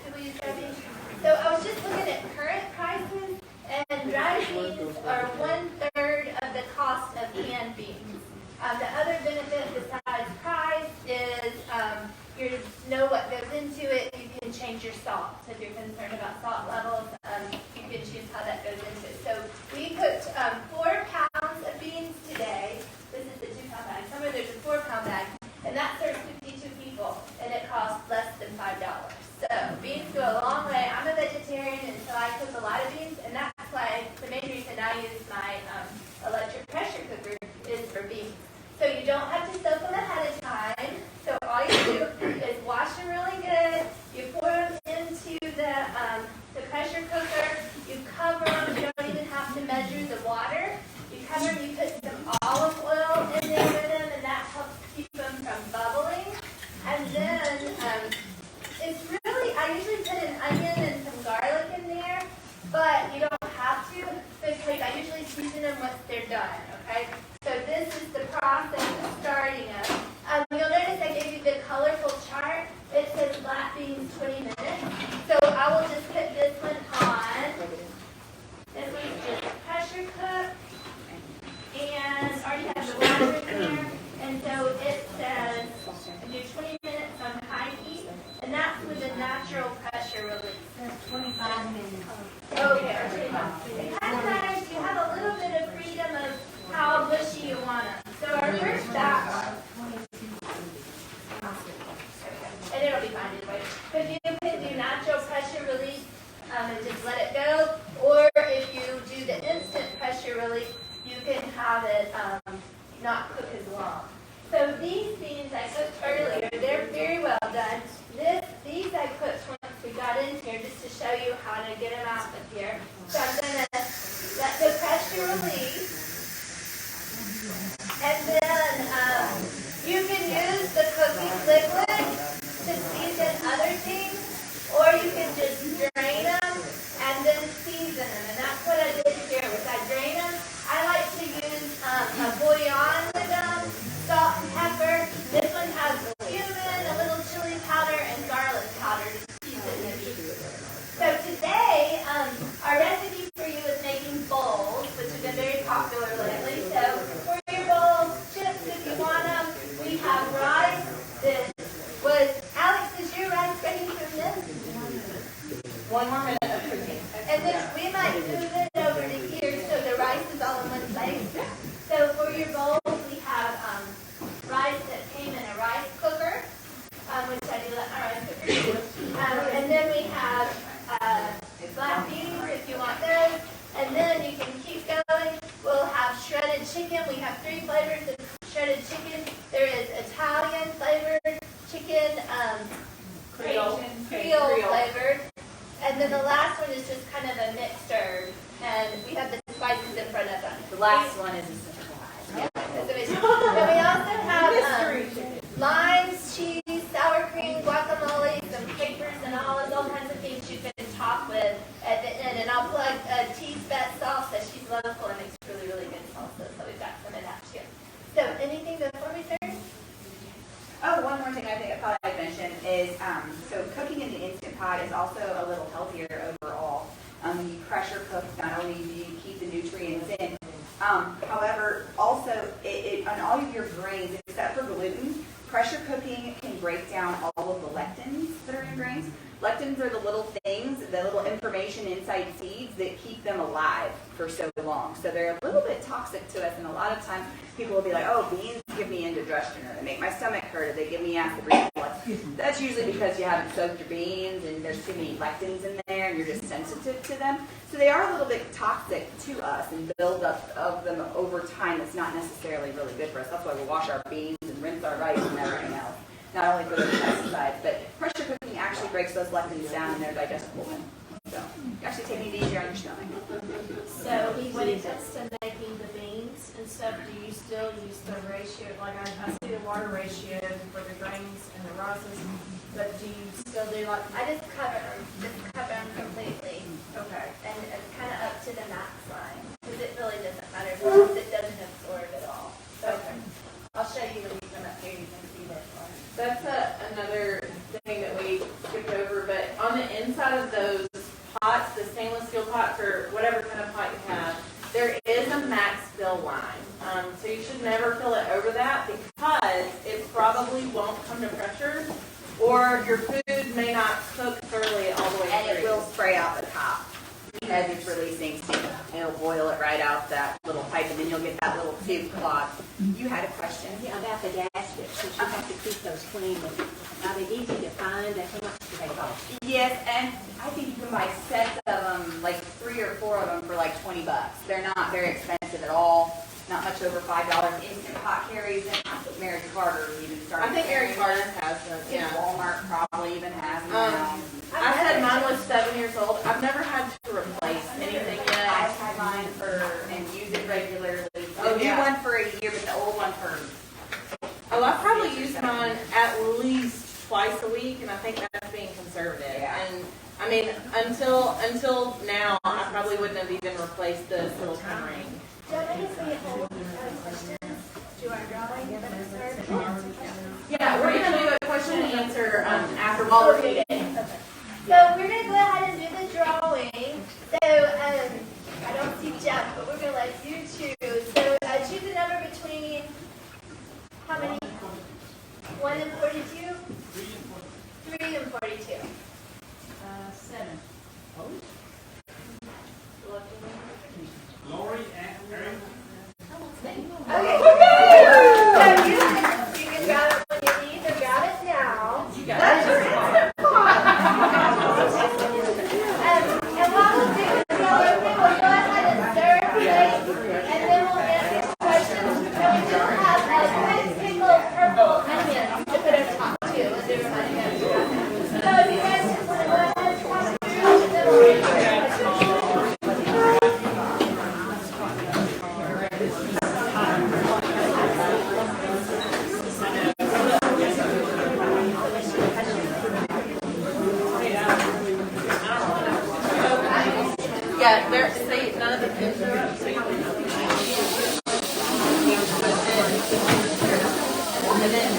People use dried beans? So I was just looking at current prices, and dried beans are 1/3 of the cost of canned beans. The other benefit besides price is you know what goes into it. You can change your salt. So if you're concerned about salt levels, you can choose how that goes into it. So we cooked 4 pounds of beans today. This is the 2-pound bag. Somewhere there's a 4-pound bag, and that serves 52 people, and it costs less than $5. So beans go a long way. I'm a vegetarian, and so I cook a lot of beans, and that's why the main reason I use my electric pressure cooker is for beans. So you don't have to soak them ahead of time. So all you do is wash them really good. You pour them into the pressure cooker. You cover them. You don't even have to measure the water. You cover them. You put some olive oil in there with them, and that helps keep them from bubbling. And then it's really, I usually put an onion and some garlic in there, but you don't have to because I usually season them once they're done, okay? So this is the process of starting them. You'll notice I gave you the colorful chart. It says flat beans 20 minutes. So I will just put this one on. This one's just pressure cooked. And already has the water in there. And so it says do 20 minutes on high heat. And that's with a natural pressure release. 25 minutes. Okay, or 25. It kind of matters. You have a little bit of freedom of how mushy you want them. So our first batch, and it'll be fine anyway, because you can do natural pressure release and just let it go, or if you do the instant pressure release, you can have it not cook as long. So these beans I cooked earlier, they're very well done. These I cooked once we got in here just to show you how to get them out of here. So I'm going to let the pressure release. And then you can use the cooking liquid to season other things, or you can just drain them and then season them. And that's what I did here. Was I drain them? I like to use a bouillon with them, salt and pepper. This one has cumin, a little chili powder, and garlic powder to season the meat. So today, our recipe for you is making bowls, which have been very popular lately. So for your bowls, chips if you want them, we have rice. Alex, is your rice ready for this? One more minute of cooking. And then we might move it over to here so the rice is all in one place. So for your bowls, we have rice that came in a rice cooker, which I do let my rice cooker do. And then we have black beans if you want those. And then you can keep going. We'll have shredded chicken. We have 3 flavors of shredded chicken. There is Italian flavored chicken, Creole flavored. And then the last one is just kind of a mixed herb. And we have the spices in front of us. The last one is a surprise. Yeah, that's amazing. And we also have limes, cheese, sour cream, guacamole, some capers and olives, all kinds of things you can top with at the end. And I'll plug T's Best salsa. She's local and makes really, really good salsa. So we've got some of that too. So anything before we serve? Oh, one more thing I think I thought I'd mention is, so cooking in the Instant Pot is also a little healthier overall. When you pressure cook, not only do you keep the nutrients in, however, also on all of your grains, except for gluten, pressure cooking can break down all of the lectins that are in grains. Lectins are the little things, the little information inside seeds that keep them alive for so long. So they're a little bit toxic to us, and a lot of times people will be like, oh, beans give me indigestion, or they make my stomach hurt, or they give me acid reflux. That's usually because you haven't soaked your beans, and there's too many lectins in there, and you're just sensitive to them. So they are a little bit toxic to us, and buildup of them over time is not necessarily really good for us. That's why we wash our beans and rinse our rice and everything else. Not only for the pesticides, but pressure cooking actually breaks those lectins down and they're digestible. So you're actually taking it easier on your stomach. So when it comes to making the beans and stuff, do you still use the ratio, like I see the water ratio for the grains and the rices, but do you still do like? I just cover them completely, Okay. and it's kind of up to the max line, because it really doesn't matter because it doesn't absorb at all. Okay. I'll show you when you come up here, you can see that one. That's another thing that we skipped over, but on the inside of those pots, the stainless steel pots or whatever kind of pot you have, there is a max fill line. So you should never fill it over that because it probably won't come to pressure or your food may not cook thoroughly all the way And it through. will spray out the top as it's releasing steam. It'll boil it right out that little pipe, and then you'll get that little tube clogged. You had a question? Yeah, about the gaskets, since you have to keep those clean, are they easy to find, and how much do they cost? Yes, and I think you can buy sets of them, like 3 or 4 of them for like $20. They're not very expensive at all. Not much over $5. Instant Pot carries them. I think Mary Carter even started. I think Mary Carter has them, Yeah. yeah. Walmart probably even has them. I said mine was 7 years old. I've never had to replace anything yet. I've had mine and use it regularly. Oh, The new yeah. one for a year, but the old one for. Oh, I probably use mine at least twice a week, and I think that's being conservative. Yeah. And I mean, until now, I probably wouldn't have even replaced the silicone ring. Gentlemen, if we hold questions to our drawing, you're going to start. Yeah, we're gonna do a question and answer after while we're eating. So we're going to go ahead and do the drawing. So I don't see Jeff, but we're going to let you choose. So choose a number between how many? 1 and 42? 3 and 42. 7. Lori and Aaron. Okay. So you can grab it when you leave or grab it now. You got it. And what we'll do is we'll go ahead and serve plates, and then we'll answer questions. And we do have nice pickled purple onions to put on top too, as a reminder. So if you guys just want to go ahead and talk through, and then we'll answer questions. Yeah, none of the kids are up, so you can. And then.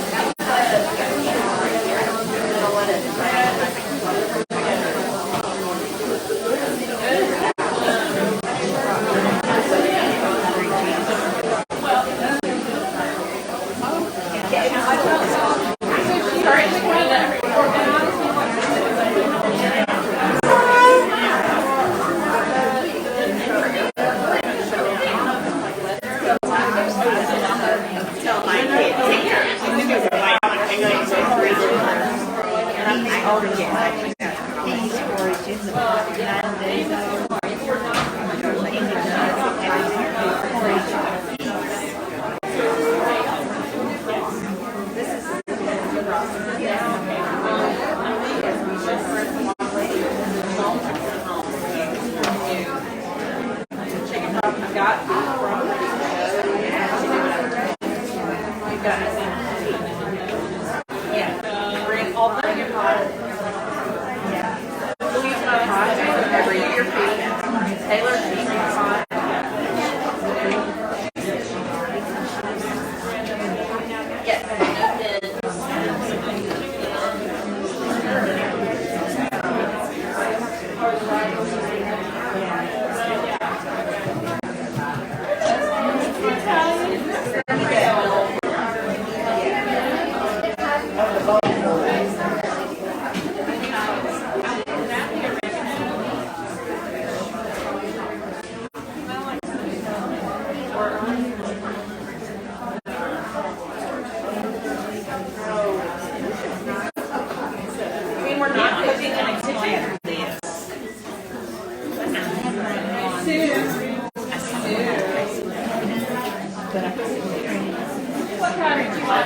What kind would you like?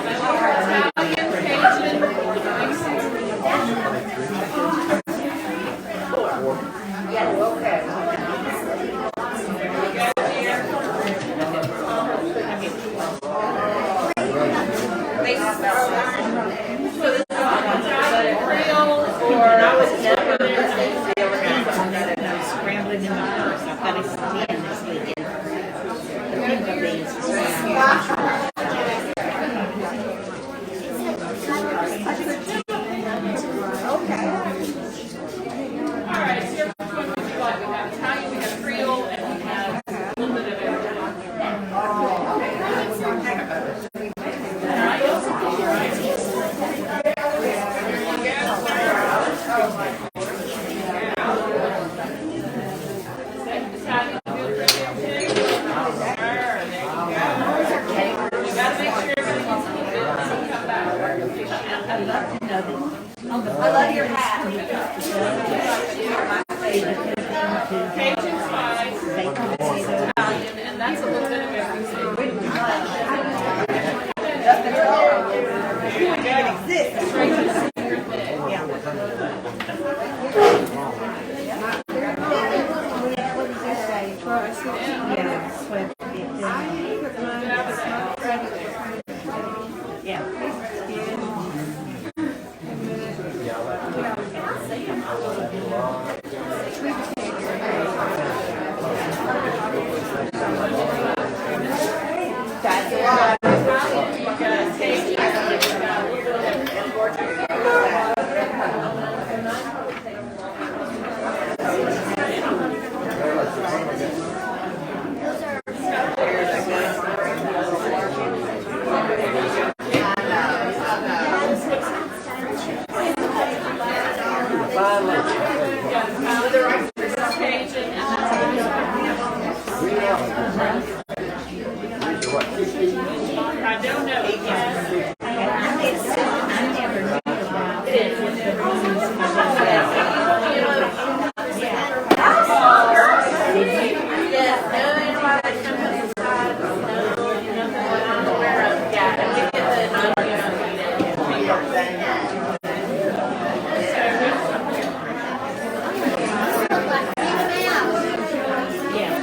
Italian, Cajun, Creole, or Scrambling in my purse. I've got to stand this weekend. The pinto beans is all right, so which one would you like? We have Italian, we have Creole, and we have a little bit of everything. Italian, good for you too? There you go. You gotta make sure everybody gets a little bit and come back. I love your hat. Cajun spice, Italian, and that's a little bit of everything. Straight to the secret thing. I don't know. Yes.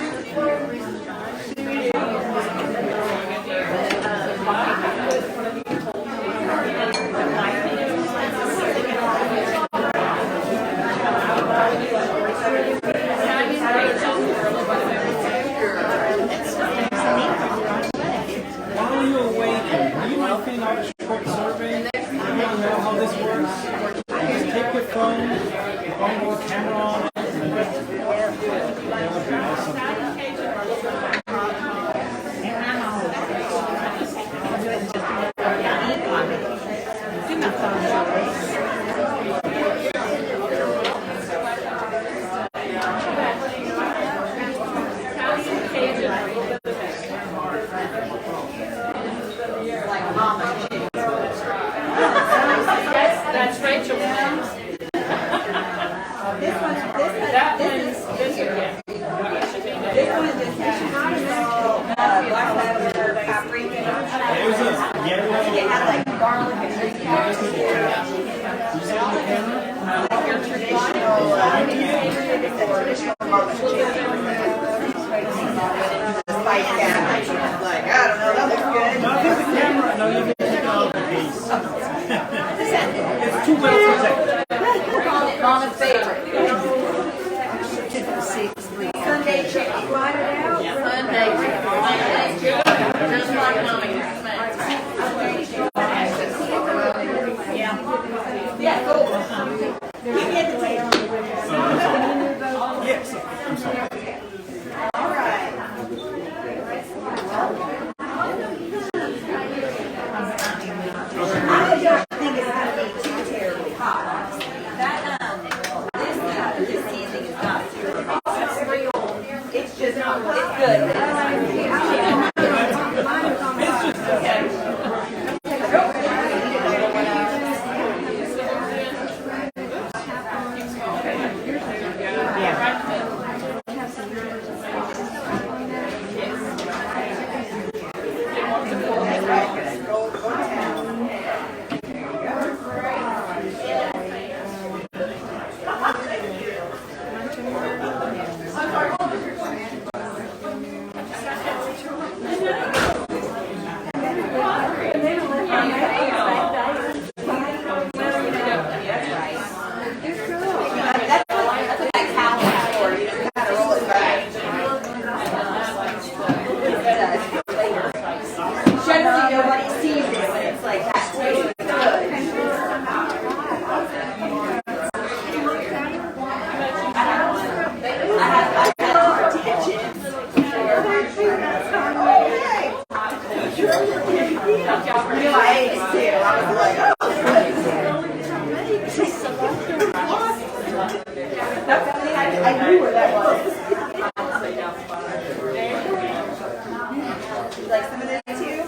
While you're waiting, do you mind filling out a short survey? You want to know how this works? Just take your phone with the camera on it. That would be awesome. That's Rachel. This one just has black pepper, paprika. It had like garlic and like your traditional, it's a traditional garlic chicken. Spice down. Like, I don't know, that looks good. No, I think the camera, no, you can take out the piece. It's too well protected. Mama's favorite. Sunday chicken fried out. Sunday chicken. Just like mommy. Yeah, cool. Give me at the table. Yes, I'm sorry. All right. I don't think it's going to be too terribly hot. That this seasoning is not super hot. It's just not. It's good. You know, I ate it too. I was like, oh. I knew where that was. You like some of this too?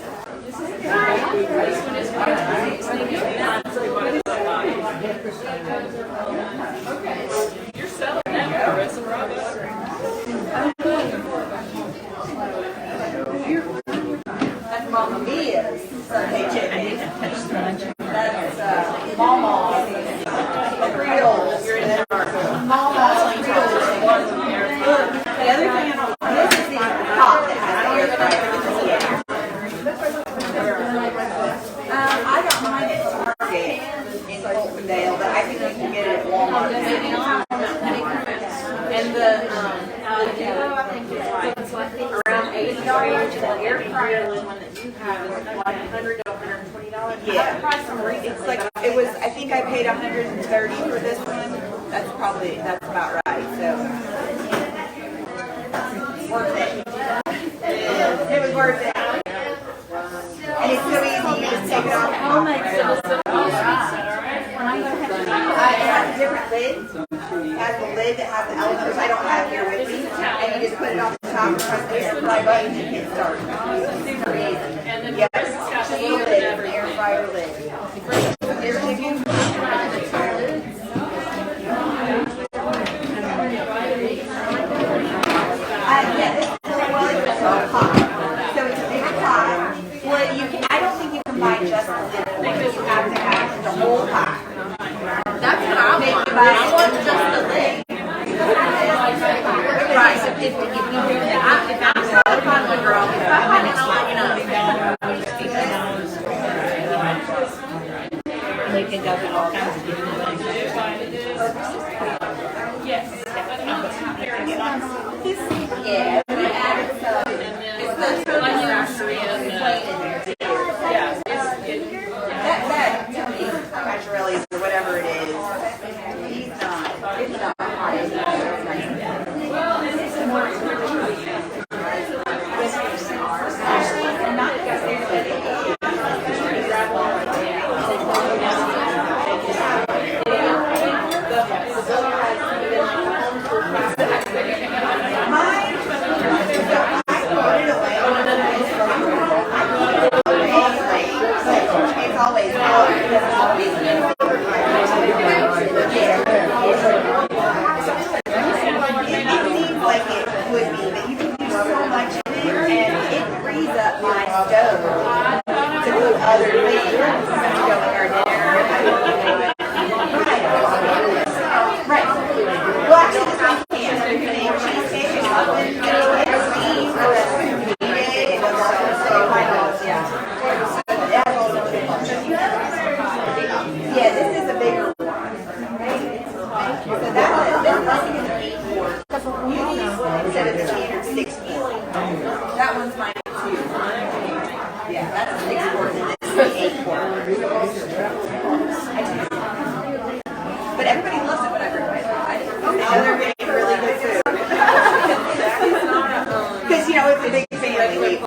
You're selling that for That's Mama Mia's Sunday chicken. That's Mama's Creole. Mama's Creole. Look, the other thing I don't this is the pot that has the air fryer. I got mine at Target in Coltondale, but I think you can get it at Walmart. And the Duo, I think is like around $80. The air fryer, the one that you have, is like $100 to $120. Yeah. It's like, it was, I think I paid $130 for this one. That's about right, so. Worth it. It was worth it. And it's so easy, you just take it off. Oh my goodness. It has a different lid. It has the lid that has the elements, which I don't have here with me. And you just put it on the top and press the air fry button and hit start. Super easy. Yes, just a little lid, air fryer lid. Air chicken. Yeah, this is well, it's a pot. So it's a bigger pot. Well, I don't think you can buy just the lid. You have to have the whole pot. That's what I want. I want just the lid. Right. So if I'm not a popular girl, if I find it, I'll let you know. You can go get all kinds of different things. Yes. Yeah, we added some. It's the onion that to me, mozzarella or whatever it is. It's not hot. It's not because they're it's always it seems like it would be, but you can do so much in it, and it frees up my stove to do other things. Go with our dinner. Right. Well, actually, this weekend, we're doing cheesecake and muffins, and everything. Yeah, this is a bigger one. So this is an 8 quart. Instead of 10 or 16. That one's mine too. Yeah, that's a 6 quart and this is an 8 quart. But everybody loves it when I bring my pie. Now they're getting really good food. Because, you know, it's a big family. We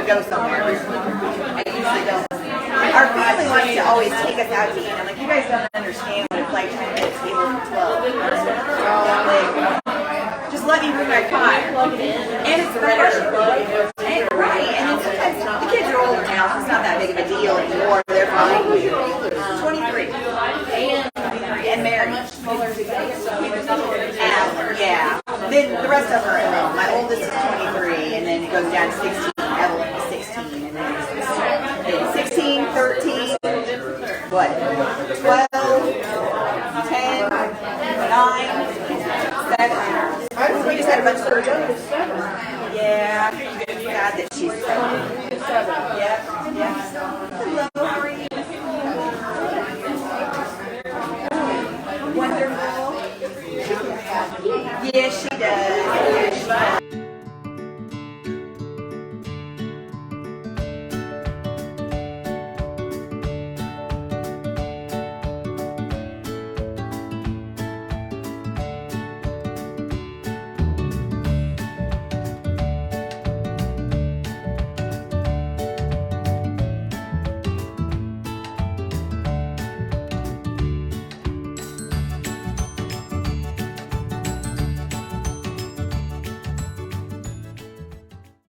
go somewhere. I usually don't. Our family likes to always take us out to eat. I'm like, you guys don't understand what it's like to be at a table for 12. Just let me bring my pie. And it's better. And, right. And then sometimes the kids are older now, so it's not that big of a deal anymore. They're fine. 23. And married. Yeah. Then the rest of them are at home. My oldest is 23, and then it goes down to 16. Evelyn is 16, and then 16, 13, what? 12, 10, 9, 7. We just had a bunch of Yeah. Sad that she's 7. Yeah.